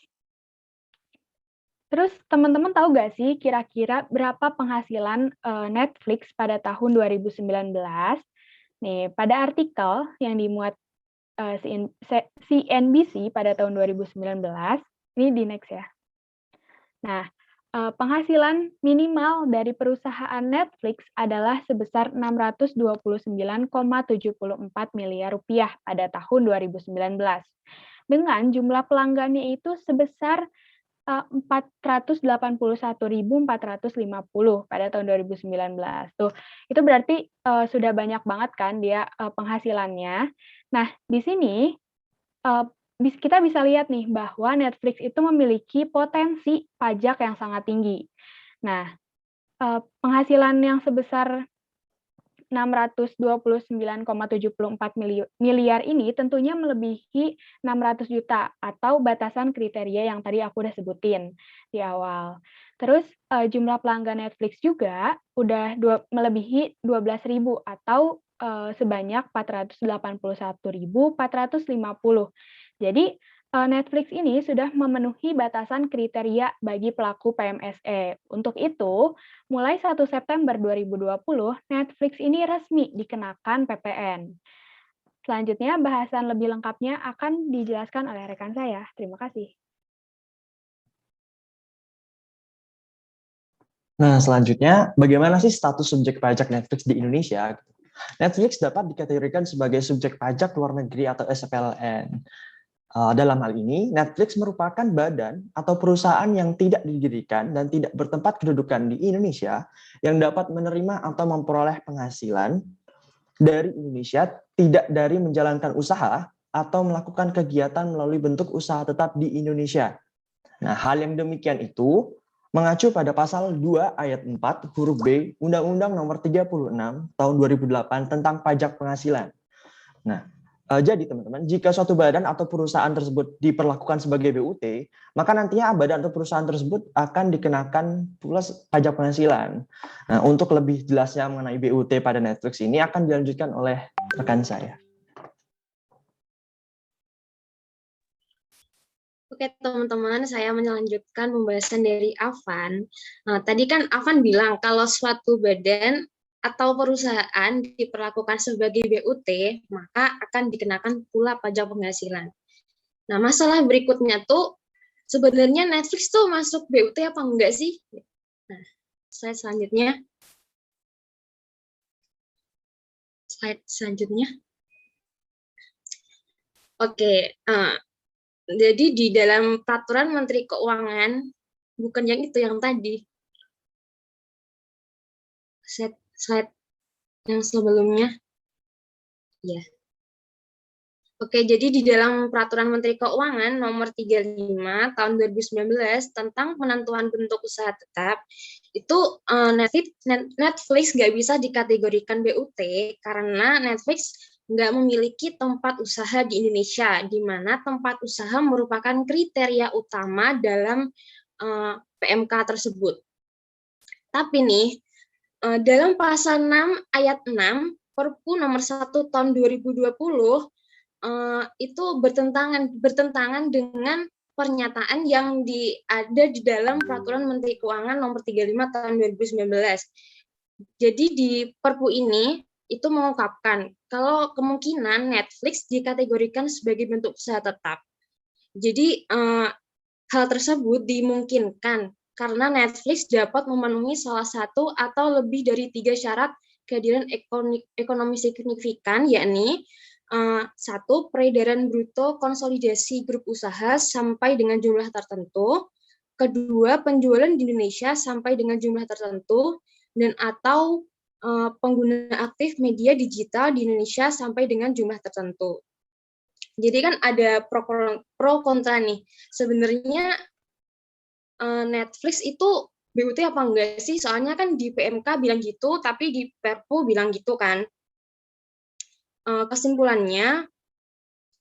Speaker 8: Terus teman-teman tahu nggak sih kira-kira berapa penghasilan Netflix pada tahun 2019? Nih, pada artikel yang dimuat CNBC pada tahun 2019, ini di next ya. Nah, penghasilan minimal dari perusahaan Netflix adalah sebesar 629,74 miliar rupiah pada tahun 2019. Dengan jumlah pelanggannya itu sebesar 481.450 pada tahun 2019. Tuh, itu berarti sudah banyak banget kan dia penghasilannya. Nah, di sini kita bisa lihat nih bahwa Netflix itu memiliki potensi pajak yang sangat tinggi. Nah, penghasilan yang sebesar 629,74 miliar ini tentunya melebihi 600 juta atau batasan kriteria yang tadi aku udah sebutin di awal. Terus jumlah pelanggan Netflix juga udah melebihi 12.000 atau sebanyak 481.450. Jadi Netflix ini sudah memenuhi batasan kriteria bagi pelaku PMSE. Untuk itu, mulai 1 September 2020, Netflix ini resmi dikenakan PPN. Selanjutnya, bahasan lebih lengkapnya akan dijelaskan oleh rekan saya. Terima kasih.
Speaker 10: Nah, selanjutnya, bagaimana sih status subjek pajak Netflix di Indonesia? Netflix dapat dikategorikan sebagai subjek pajak luar negeri atau SPLN. Dalam hal ini, Netflix merupakan badan atau perusahaan yang tidak didirikan dan tidak bertempat kedudukan di Indonesia yang dapat menerima atau memperoleh penghasilan dari Indonesia tidak dari menjalankan usaha atau melakukan kegiatan melalui bentuk usaha tetap di Indonesia. Nah, hal yang demikian itu mengacu pada pasal 2 ayat 4 huruf B Undang-Undang Nomor 36 Tahun 2008 tentang pajak penghasilan. Nah, jadi teman-teman, jika suatu badan atau perusahaan tersebut diperlakukan sebagai BUT, maka nantinya badan atau perusahaan tersebut akan dikenakan pula pajak penghasilan. Nah, untuk lebih jelasnya mengenai BUT pada Netflix ini akan dilanjutkan oleh rekan saya.
Speaker 11: Oke teman-teman, saya melanjutkan pembahasan dari Afan. Nah, tadi kan Afan bilang kalau suatu badan atau perusahaan diperlakukan sebagai BUT, maka akan dikenakan pula pajak penghasilan. Nah, masalah berikutnya tuh, sebenarnya Netflix tuh masuk BUT apa enggak sih? Nah, slide selanjutnya. Slide selanjutnya. Oke, jadi di dalam peraturan Menteri Keuangan, bukan yang itu yang tadi. Slide yang sebelumnya. Ya. Oke, jadi di dalam peraturan Menteri Keuangan nomor 35 tahun 2019 tentang penentuan bentuk usaha tetap, itu Netflix nggak bisa dikategorikan BUT karena Netflix nggak memiliki tempat usaha di Indonesia, di mana tempat usaha merupakan kriteria utama dalam PMK tersebut. Tapi nih, dalam pasal 6 ayat 6 Perpu nomor 1 tahun 2020 itu bertentangan dengan pernyataan yang ada di dalam Peraturan Menteri Keuangan nomor 35 tahun 2019. Jadi di Perpu ini itu mengungkapkan kalau kemungkinan Netflix dikategorikan sebagai bentuk usaha tetap. Jadi hal tersebut dimungkinkan karena Netflix dapat memenuhi salah satu atau lebih dari 3 syarat kehadiran ekonomi signifikan, yakni 1. Peredaran bruto konsolidasi grup usaha sampai dengan jumlah tertentu. 2. Penjualan di Indonesia sampai dengan jumlah tertentu. Dan atau pengguna aktif media digital di Indonesia sampai dengan jumlah tertentu. Jadi kan ada pro kontra nih. Sebenarnya Netflix itu BUT apa enggak sih? Soalnya kan di PMK bilang gitu, tapi di Perpu bilang gitu kan. Kesimpulannya,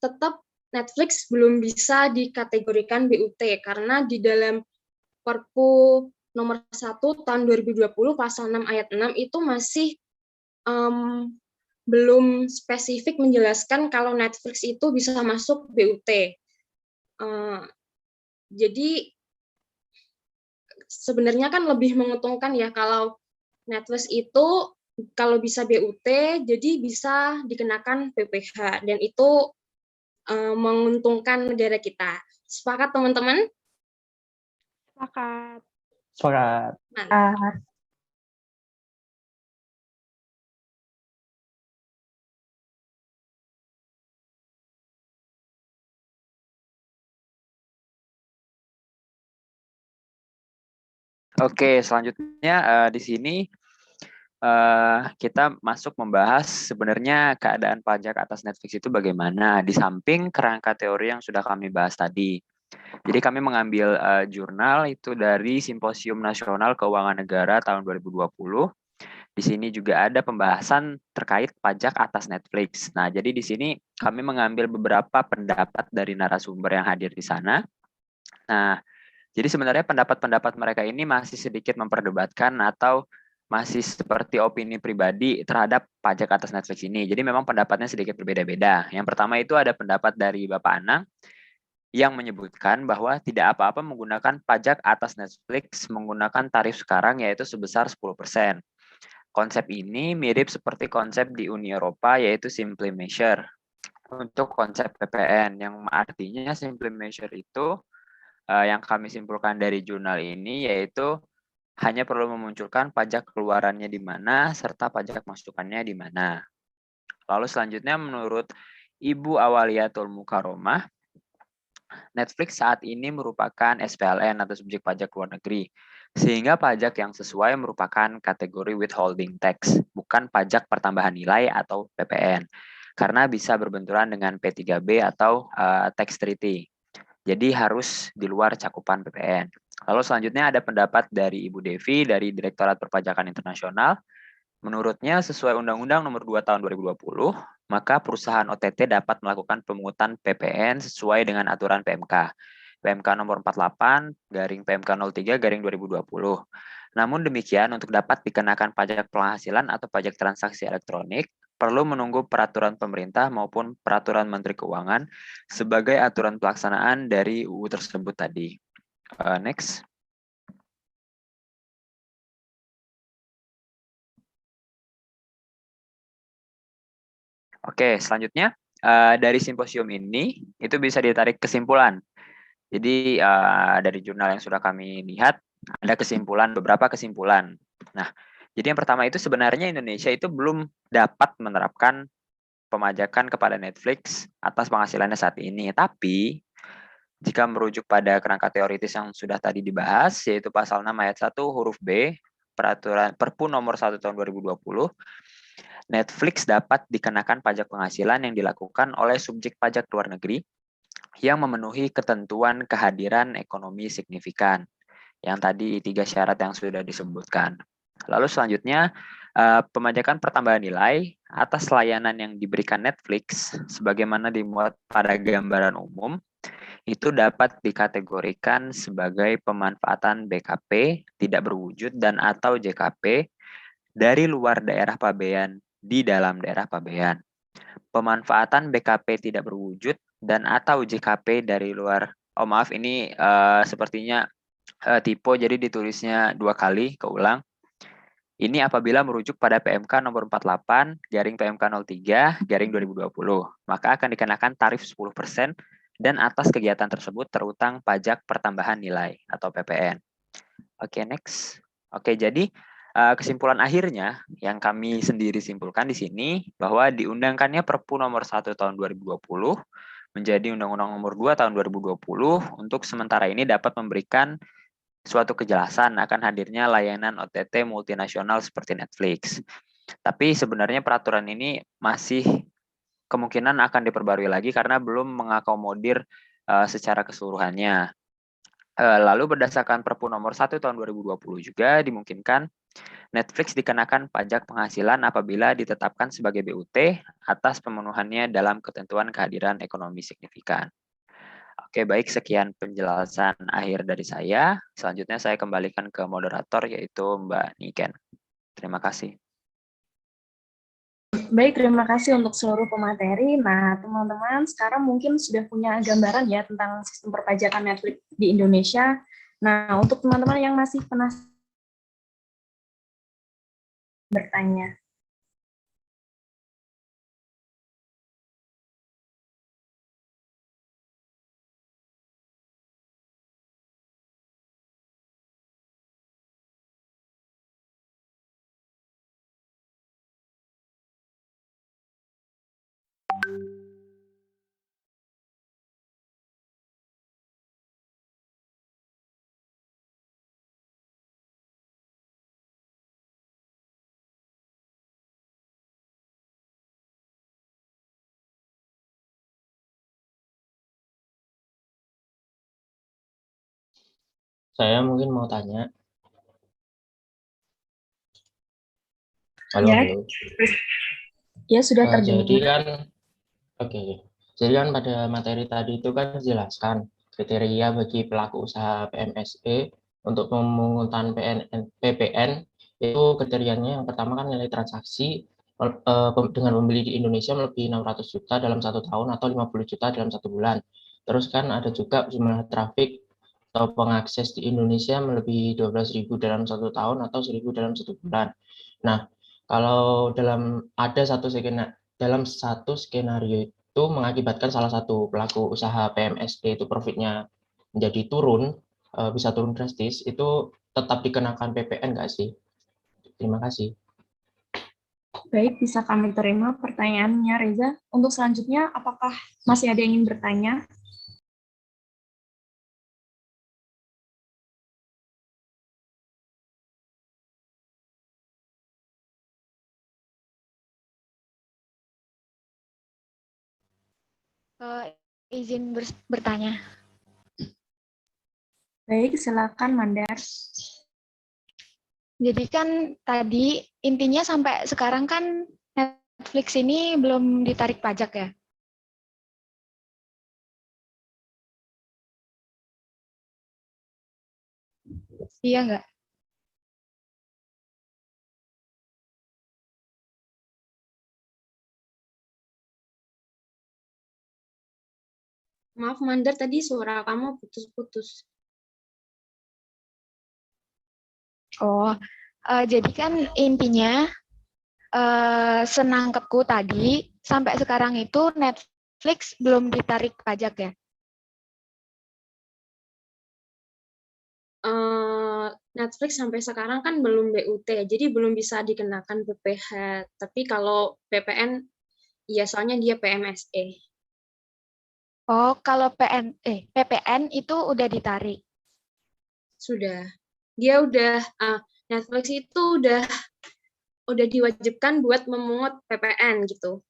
Speaker 11: tetap Netflix belum bisa dikategorikan BUT karena di dalam Perpu nomor 1 tahun 2020 pasal 6 ayat 6 itu masih belum spesifik menjelaskan kalau Netflix itu bisa masuk BUT. Jadi sebenarnya kan lebih menguntungkan ya kalau Netflix itu kalau bisa BUT, jadi bisa dikenakan PPh, dan itu menguntungkan negara kita. Sepakat teman-teman?
Speaker 8: Sepakat.
Speaker 10: Sepakat.
Speaker 11: Mantap.
Speaker 12: Oke, selanjutnya di sini kita masuk membahas sebenarnya keadaan pajak atas Netflix itu bagaimana, di samping kerangka teori yang sudah kami bahas tadi. Jadi kami mengambil jurnal itu dari Simposium Nasional Keuangan Negara tahun 2020. Di sini juga ada pembahasan terkait pajak atas Netflix. Nah, jadi di sini kami mengambil beberapa pendapat dari narasumber yang hadir di sana. Nah, jadi sebenarnya pendapat-pendapat mereka ini masih sedikit memperdebatkan atau masih seperti opini pribadi terhadap pajak atas Netflix ini. Jadi memang pendapatnya sedikit berbeda-beda. Yang pertama itu ada pendapat dari Bapak Anang yang menyebutkan bahwa tidak apa-apa menggunakan pajak atas Netflix menggunakan tarif sekarang yaitu sebesar 10%. Konsep ini mirip seperti konsep di Uni Eropa yaitu simple measure untuk konsep PPN, yang artinya simple measure itu yang kami simpulkan dari jurnal ini yaitu hanya perlu memunculkan pajak keluarannya di mana serta pajak masukannya di mana. Lalu selanjutnya menurut Ibu Awaliyatul Mukaromah, Netflix saat ini merupakan SPLN atau subjek pajak luar negeri, sehingga pajak yang sesuai merupakan kategori withholding tax, bukan pajak pertambahan nilai atau PPN, karena bisa berbenturan dengan P3B atau tax treaty. Jadi harus di luar cakupan PPN. Lalu selanjutnya ada pendapat dari Ibu Devi dari Direktorat Perpajakan Internasional. Menurutnya sesuai Undang-Undang Nomor 2 Tahun 2020, maka perusahaan OTT dapat melakukan pemungutan PPN sesuai dengan aturan PMK. PMK nomor 48 garing PMK 03 garing 2020. Namun demikian untuk dapat dikenakan pajak penghasilan atau pajak transaksi elektronik, perlu menunggu peraturan pemerintah maupun peraturan Menteri Keuangan sebagai aturan pelaksanaan dari UU tersebut tadi. Next. Oke, selanjutnya dari simposium ini itu bisa ditarik kesimpulan. Jadi dari jurnal yang sudah kami lihat ada kesimpulan, beberapa kesimpulan. Nah, jadi yang pertama itu sebenarnya Indonesia itu belum dapat menerapkan pemajakan kepada Netflix atas penghasilannya saat ini. Tapi jika merujuk pada kerangka teoritis yang sudah tadi dibahas, yaitu pasal 6 ayat 1 huruf B, peraturan Perpu nomor 1 tahun 2020, Netflix dapat dikenakan pajak penghasilan yang dilakukan oleh subjek pajak luar negeri yang memenuhi ketentuan kehadiran ekonomi signifikan. Yang tadi 3 syarat yang sudah disebutkan. Lalu selanjutnya, pemajakan pertambahan nilai atas layanan yang diberikan Netflix sebagaimana dimuat pada gambaran umum itu dapat dikategorikan sebagai pemanfaatan BKP tidak berwujud dan atau JKP dari luar daerah pabean di dalam daerah pabean. Pemanfaatan BKP tidak berwujud dan atau JKP dari luar, maaf ini sepertinya typo jadi ditulisnya 2 kali, keulang. Ini apabila merujuk pada PMK nomor 48 garing PMK 03 garing 2020, maka akan dikenakan tarif 10% dan atas kegiatan tersebut terutang pajak pertambahan nilai atau PPN. Oke, next. Oke, jadi kesimpulan akhirnya yang kami sendiri simpulkan di sini bahwa diundangkannya Perpu nomor 1 tahun 2020 menjadi Undang-Undang nomor 2 tahun 2020 untuk sementara ini dapat memberikan suatu kejelasan akan hadirnya layanan OTT multinasional seperti Netflix. Tapi sebenarnya peraturan ini masih kemungkinan akan diperbarui lagi karena belum mengakomodir secara keseluruhannya. Lalu berdasarkan Perpu nomor 1 tahun 2020 juga dimungkinkan Netflix dikenakan pajak penghasilan apabila ditetapkan sebagai BUT atas pemenuhannya dalam ketentuan kehadiran ekonomi signifikan. Oke, baik, sekian penjelasan akhir dari saya. Selanjutnya saya kembalikan ke moderator yaitu Mbak Niken. Terima kasih.
Speaker 9: Baik, terima kasih untuk seluruh pemateri. Nah, teman-teman sekarang mungkin sudah punya gambaran ya tentang sistem perpajakan Netflix di Indonesia. Nah, untuk teman-teman yang masih penasaran bertanya.
Speaker 13: Saya mungkin mau tanya. Halo,
Speaker 9: Ya,
Speaker 13: halo.
Speaker 9: ya sudah
Speaker 13: Jadi
Speaker 9: terdengar.
Speaker 13: kan, oke. Jadi kan pada materi tadi itu kan dijelaskan kriteria bagi pelaku usaha PMSE untuk pemungutan PPN itu kriterianya yang pertama kan nilai transaksi dengan pembeli di Indonesia melebihi 600 juta dalam 1 tahun atau 50 juta dalam 1 bulan. Terus kan ada juga jumlah trafik atau pengakses di Indonesia melebihi 12.000 dalam 1 tahun atau 1.000 dalam 1 bulan. Nah, kalau dalam satu skenario itu mengakibatkan salah satu pelaku usaha PMSE itu profitnya menjadi turun, bisa turun drastis, itu tetap dikenakan PPN nggak sih? Terima kasih.
Speaker 9: Baik, bisa kami terima pertanyaannya, Reza. Untuk selanjutnya, apakah masih ada yang ingin bertanya?
Speaker 14: Izin bertanya.
Speaker 9: Baik, silakan Mandar.
Speaker 14: Jadi kan tadi intinya sampai sekarang kan Netflix ini belum ditarik pajak ya? Iya nggak?
Speaker 11: Maaf Mandar, tadi suara kamu putus-putus.
Speaker 14: Oh, jadi kan intinya senangkepku tadi sampai sekarang itu Netflix belum ditarik pajak ya?
Speaker 11: Netflix sampai sekarang kan belum BUT, jadi belum bisa dikenakan PPh. Tapi kalau PPN, ya soalnya dia PMSE.
Speaker 14: Oh, kalau PPN itu udah ditarik?
Speaker 11: Sudah. Dia udah, Netflix itu udah diwajibkan buat memungut PPN gitu.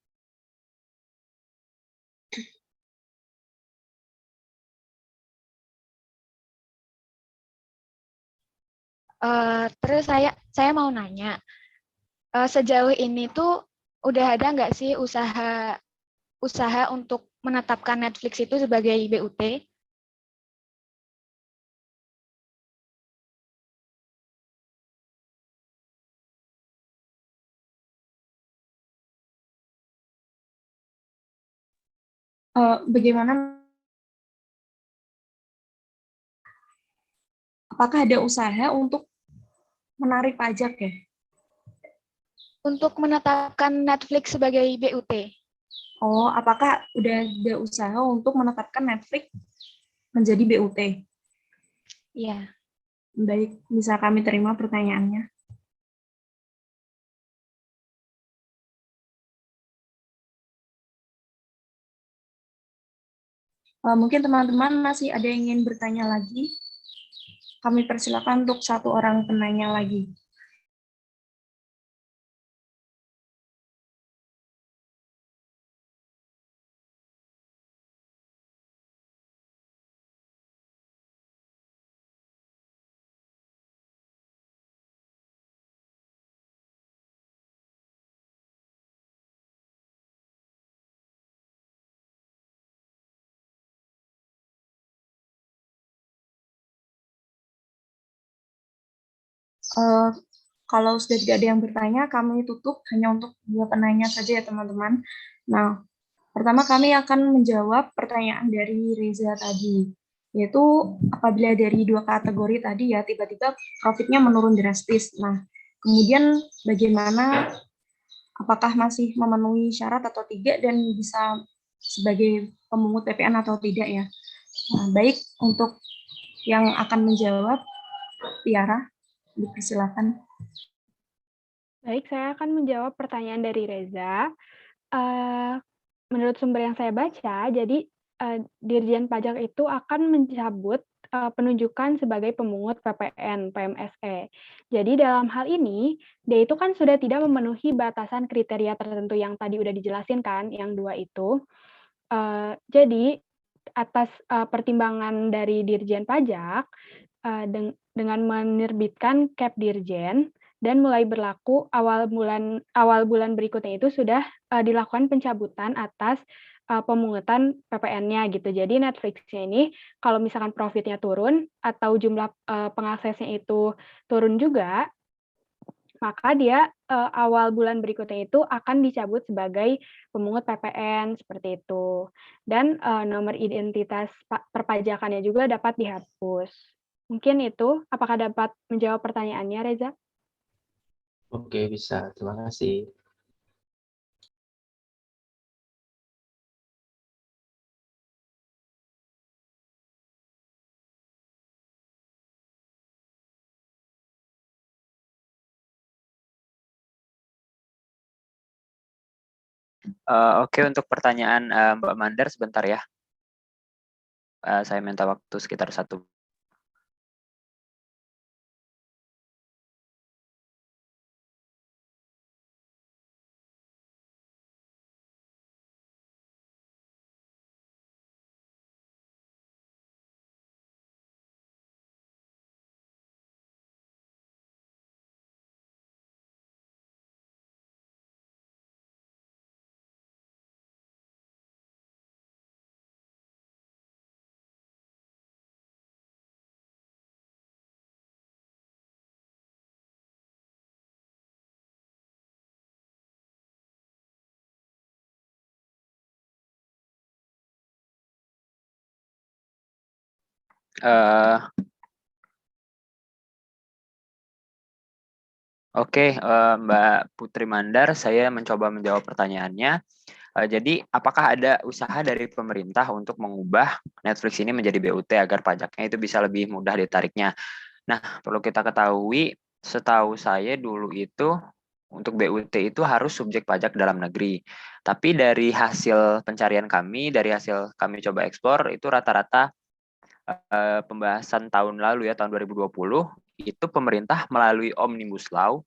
Speaker 14: Terus saya mau nanya, sejauh ini tuh udah ada nggak sih usaha untuk menetapkan Netflix itu sebagai BUT?
Speaker 9: Bagaimana? Apakah ada usaha untuk menarik pajak ya?
Speaker 14: Untuk menetapkan Netflix sebagai BUT.
Speaker 9: Oh, apakah udah ada usaha untuk menetapkan Netflix menjadi BUT?
Speaker 14: Iya.
Speaker 9: Baik, bisa kami terima pertanyaannya. Mungkin teman-teman masih ada yang ingin bertanya lagi. Kami persilakan untuk 1 orang penanya lagi. Kalau sudah tidak ada yang bertanya, kami tutup hanya untuk 2 penanya saja ya teman-teman. Nah, pertama kami akan menjawab pertanyaan dari Reza tadi, yaitu apabila dari 2 kategori tadi ya tiba-tiba profitnya menurun drastis. Nah, kemudian bagaimana, apakah masih memenuhi syarat atau tidak dan bisa sebagai pemungut PPN atau tidak ya. Nah, baik, untuk yang akan menjawab, Tiara, dipersilakan.
Speaker 8: Baik, saya akan menjawab pertanyaan dari Reza. Menurut sumber yang saya baca, jadi Dirjen Pajak itu akan mencabut penunjukan sebagai pemungut PPN, PMSE. Jadi dalam hal ini, dia itu kan sudah tidak memenuhi batasan kriteria tertentu yang tadi udah dijelasin kan, yang 2 itu. Jadi atas pertimbangan dari Dirjen Pajak, dengan menerbitkan Cap Dirjen, dan mulai berlaku awal bulan berikutnya itu sudah dilakukan pencabutan atas pemungutan PPN-nya gitu. Jadi Netflix-nya ini kalau misalkan profitnya turun atau jumlah pengaksesnya itu turun juga, maka dia awal bulan berikutnya itu akan dicabut sebagai pemungut PPN seperti itu. Dan nomor identitas perpajakannya juga dapat dihapus. Mungkin itu, apakah dapat menjawab pertanyaannya, Reza?
Speaker 13: Oke, bisa. Terima kasih.
Speaker 12: Oke, untuk pertanyaan Mbak Mandar sebentar ya. Saya minta waktu sekitar 1. Oke, Mbak Putri Mandar, saya mencoba menjawab pertanyaannya. Jadi, apakah ada usaha dari pemerintah untuk mengubah Netflix ini menjadi BUT agar pajaknya itu bisa lebih mudah ditariknya? Nah, perlu kita ketahui, setahu saya dulu itu untuk BUT itu harus subjek pajak dalam negeri. Tapi dari hasil pencarian kami, dari hasil kami coba eksplor, itu rata-rata pembahasan tahun lalu ya, tahun 2020, itu pemerintah melalui Omnibus Law.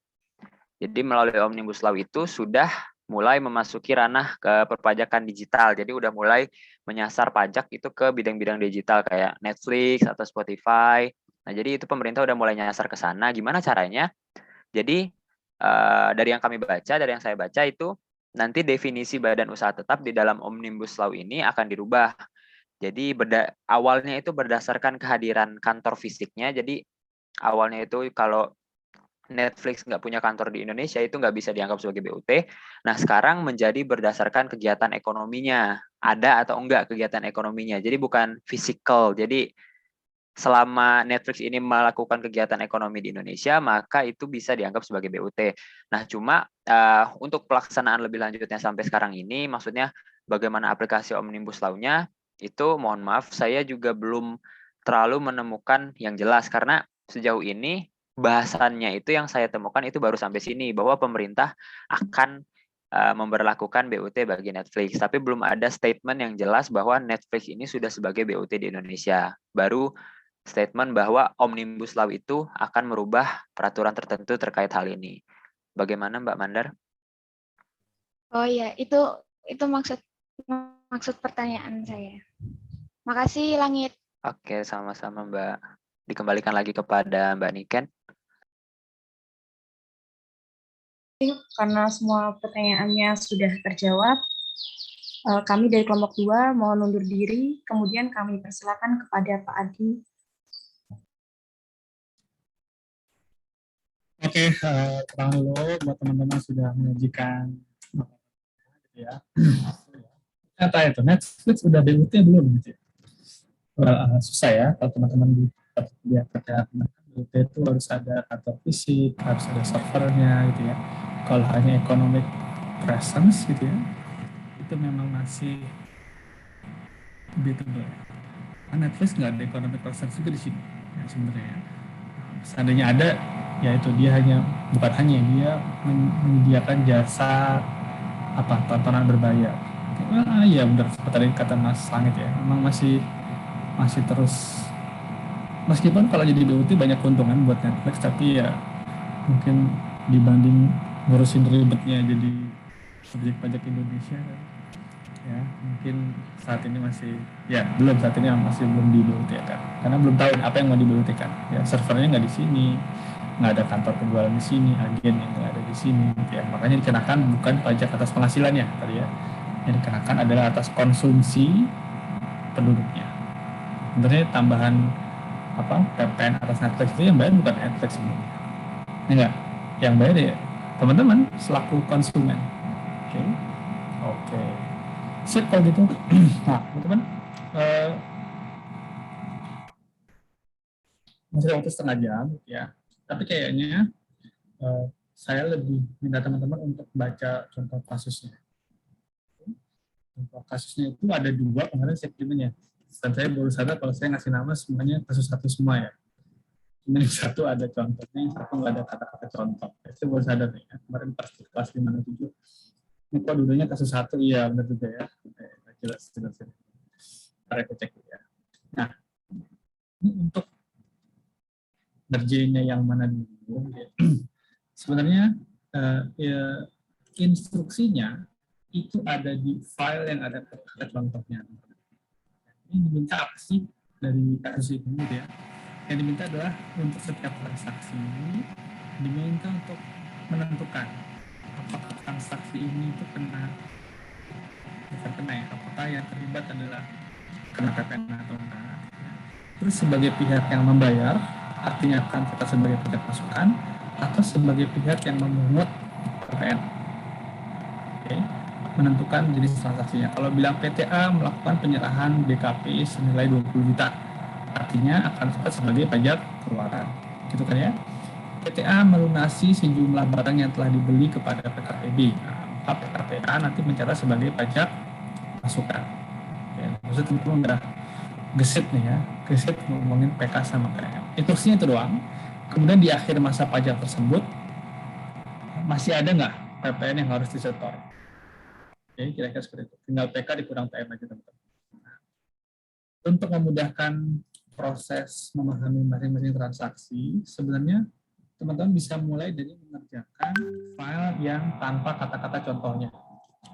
Speaker 12: Jadi melalui Omnibus Law itu sudah mulai memasuki ranah ke perpajakan digital. Jadi udah mulai menyasar pajak itu ke bidang-bidang digital kayak Netflix atau Spotify. Nah, jadi itu pemerintah udah mulai nyasar ke sana. Gimana caranya? Jadi dari yang kami baca, dari yang saya baca itu nanti definisi badan usaha tetap di dalam Omnibus Law ini akan dirubah. Jadi awalnya itu berdasarkan kehadiran kantor fisiknya. Jadi awalnya itu kalau Netflix nggak punya kantor di Indonesia itu nggak bisa dianggap sebagai BUT. Nah, sekarang menjadi berdasarkan kegiatan ekonominya. Ada atau enggak kegiatan ekonominya. Jadi bukan physical. Jadi selama Netflix ini melakukan kegiatan ekonomi di Indonesia, maka itu bisa dianggap sebagai BUT. Nah, cuma untuk pelaksanaan lebih lanjutnya sampai sekarang ini, maksudnya bagaimana aplikasi Omnibus Law-nya, itu mohon maaf, saya juga belum terlalu menemukan yang jelas. Karena sejauh ini, bahasannya itu yang saya temukan itu baru sampai sini, bahwa pemerintah akan memberlakukan BUT bagi Netflix. Tapi belum ada statement yang jelas bahwa Netflix ini sudah sebagai BUT di Indonesia. Baru statement bahwa Omnibus Law itu akan merubah peraturan tertentu terkait hal ini. Bagaimana Mbak Mandar?
Speaker 14: Oh iya, itu maksud pertanyaan saya. Makasih Langit.
Speaker 12: Oke, sama-sama Mbak. Dikembalikan lagi kepada Mbak Niken.
Speaker 9: Karena semua pertanyaannya sudah terjawab, kami dari kelompok 2 mohon undur diri, kemudian kami persilakan kepada Pak Adi.
Speaker 15: Oke, terang dulu buat teman-teman sudah menyajikan ya. Ternyata itu Netflix udah BUT belum gitu ya? Susah ya kalau teman-teman dia kerja BUT itu harus ada kantor fisik, harus ada servernya gitu ya. Kalau hanya economic presence gitu ya, itu memang masih debatable. Netflix nggak ada economic presence juga di sini ya, sebenarnya. Seandainya ada, ya itu dia dia menyediakan jasa tontonan berbayar. Iya benar seperti tadi kata Mas Langit ya, memang masih terus, meskipun kalau jadi BUT banyak keuntungan buat Netflix, tapi ya mungkin dibanding ngurusin ribetnya jadi subjek pajak Indonesia ya, mungkin saat ini masih belum di BUT kan, karena belum tahu apa yang mau di BUT kan ya, servernya nggak di sini, nggak ada kantor penjualan di sini, agen yang nggak ada di sini ya, makanya dikenakan bukan pajak atas penghasilannya tadi ya, yang dikenakan adalah atas konsumsi penduduknya. Sebenarnya tambahan PPN atas Netflix itu yang bayar bukan Netflix sebenarnya, enggak, yang bayar ya teman-teman selaku konsumen. Oke. Sip kalau gitu. Nah, teman-teman, masih ada waktu setengah jam ya. Tapi kayaknya saya lebih minta teman-teman untuk baca contoh kasusnya. Contoh kasusnya itu ada 2 kemarin saya kirimnya. Dan saya baru sadar kalau saya ngasih nama semuanya kasus satu semua ya. Ini yang satu ada contohnya, yang satu nggak ada kata-kata contoh. Saya baru sadar nih ya. Kemarin pas di kelas 567. Ini kok dulunya kasus 1, iya benar juga ya. Jelas. Mari kita cek ya. Nah, ini untuk ngerjainnya yang mana dulu ya. Sebenarnya instruksinya itu ada di file yang ada contohnya. Ini diminta apa sih dari kasus ini gitu ya? Yang diminta adalah untuk setiap transaksi diminta untuk menentukan apakah transaksi ini itu apakah yang terlibat adalah kena PPN atau enggak. Terus sebagai pihak yang membayar, artinya akan kita sebagai pajak masukan atau sebagai pihak yang memungut PPN. Menentukan jenis transaksinya. Kalau bilang PTA melakukan penyerahan BKP senilai 20 juta, artinya akan dapat sebagai pajak keluaran. Gitu kan ya? PTA melunasi sejumlah barang yang telah dibeli kepada PKPB. Nah, PKPA nanti mencatat sebagai pajak masukan. Maksudnya teman-teman udah gesit nih ya, gesit ngomongin PK sama KM. Instruksinya itu doang. Kemudian di akhir masa pajak tersebut masih ada nggak PPN yang harus disetor? Oke, kira-kira seperti itu. Tinggal PK dikurang PM aja teman-teman. Untuk memudahkan proses memahami masing-masing transaksi, sebenarnya teman-teman bisa mulai dari mengerjakan file yang tanpa kata-kata contohnya,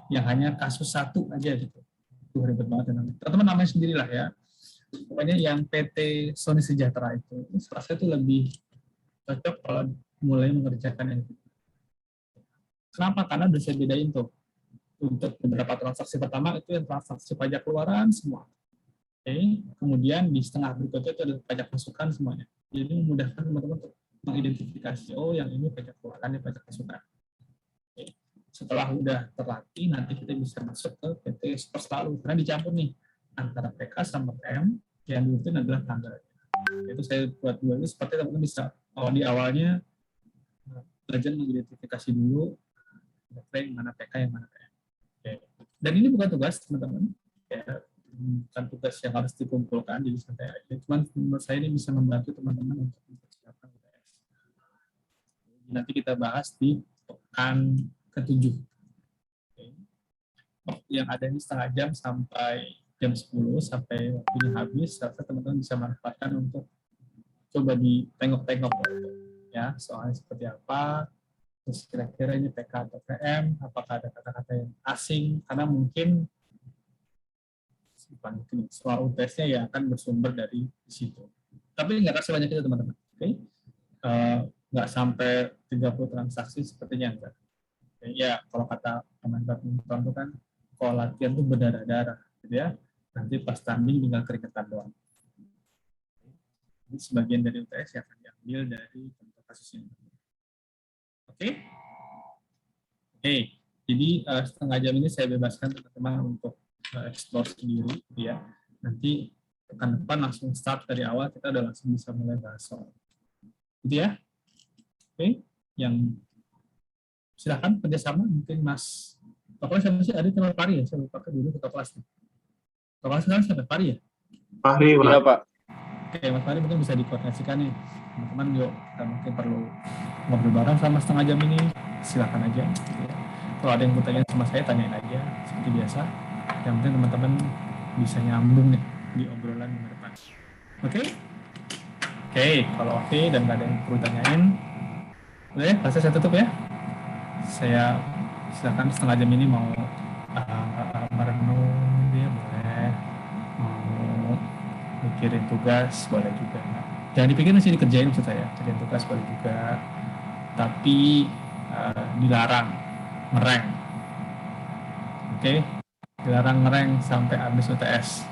Speaker 15: yang hanya kasus 1 aja gitu. Itu ribet banget teman-teman namanya sendirilah ya. Pokoknya yang PT Sony Sejahtera itu saya itu lebih cocok kalau mulai mengerjakan yang itu. Kenapa? Karena udah saya bedain tuh. Untuk beberapa transaksi pertama itu yang transaksi pajak keluaran semua. Kemudian di setengah berikutnya itu ada pajak masukan semuanya. Jadi memudahkan teman-teman untuk mengidentifikasi, oh yang ini pajak keluaran, ini pajak masukan. Setelah udah terlatih, nanti kita bisa masuk ke PT Spurs lalu. Karena dicampur nih antara PK sama PM, yang diurutin adalah tanggalnya. Itu saya buat 2 itu seperti teman-teman bisa di awalnya belajar mengidentifikasi dulu yang mana PK, yang mana PM. Dan ini bukan tugas teman-teman, bukan tugas yang harus dikumpulkan, jadi santai aja. Cuman menurut saya ini bisa membantu teman-teman untuk mempersiapkan UTS. Nanti kita bahas di pekan ke-7. Yang ada ini setengah jam sampai jam 10 sampai waktunya habis. Serta teman-teman bisa manfaatkan untuk coba ditengok-tengok ya soalnya seperti apa. Terus kira-kira ini PK atau PM, apakah ada kata-kata yang asing, karena mungkin soal UTS-nya ya akan bersumber dari situ. Tapi nggak sebanyak itu teman-teman. Nggak sampai 30 transaksi sepertinya enggak. Ya kalau kata teman-teman itu kan kalau latihan itu berdarah-darah, gitu ya. Nanti pas tanding tinggal keringetan doang. Ini sebagian dari UTS yang akan diambil dari contoh kasus ini. Oke? Oke, jadi setengah jam ini saya bebaskan teman-teman untuk explore sendiri, gitu ya. Nanti pekan depan langsung start dari awal, kita udah langsung bisa mulai bahas soal. Gitu ya? Oke, yang silakan kerjasama, mungkin Mas Ketua kelas siapa sih? Ada teman Pari ya? Saya lupa ke dulu ketua kelas. Ketua kelas sekarang siapa? Pari ya?
Speaker 3: Fahri, iya, Pak.
Speaker 15: Oke, Mas Pari mungkin bisa dikoordinasikan nih. Teman-teman yuk, kita mungkin perlu ngobrol bareng sama setengah jam ini. Silakan aja. Gitu ya. Kalau ada yang mau tanya sama saya, tanyain aja. Seperti biasa. Yang penting teman-teman bisa nyambung nih di obrolan minggu depan. Oke? Oke, kalau oke dan nggak ada yang perlu tanyain, udah ya, kelasnya saya tutup ya. Saya silakan setengah jam ini mau merenung, dia boleh, mau mikirin tugas boleh juga. Jangan dipikirin sih dikerjain maksud saya, kerjain tugas boleh juga, tapi dilarang ngereng. Oke? Dilarang ngereng sampai habis UTS.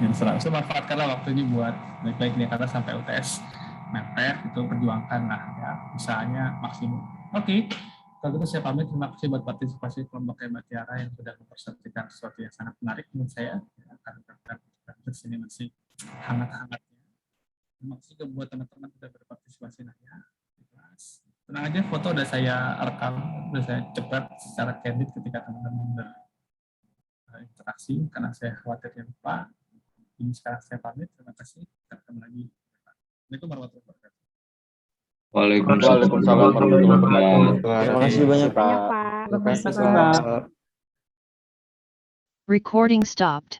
Speaker 15: Yang selalu manfaatkanlah waktunya buat baik-baik nih, karena sampai UTS mepet itu perjuangkan lah ya, usahanya maksimum. Oke, kalau gitu saya pamit. Terima kasih buat partisipasi kelompok Mbak Tiara yang sudah mempersembahkan sesuatu yang sangat menarik menurut saya. Karena di sini masih hangat-hangatnya. Terima kasih buat teman-teman sudah berpartisipasi nah ya. Tenang aja, foto udah saya rekam, udah saya cepat secara candid ketika teman-teman berinteraksi, karena saya khawatirnya lupa. Ini sekarang saya pamit. Terima kasih. Kita ketemu lagi. Assalamualaikum warahmatullahi wabarakatuh.
Speaker 3: Waalaikumsalam warahmatullahi wabarakatuh.
Speaker 10: Terima kasih banyak, Pak.
Speaker 8: Pak.
Speaker 10: Terima kasih, Pak.
Speaker 16: Recording stopped.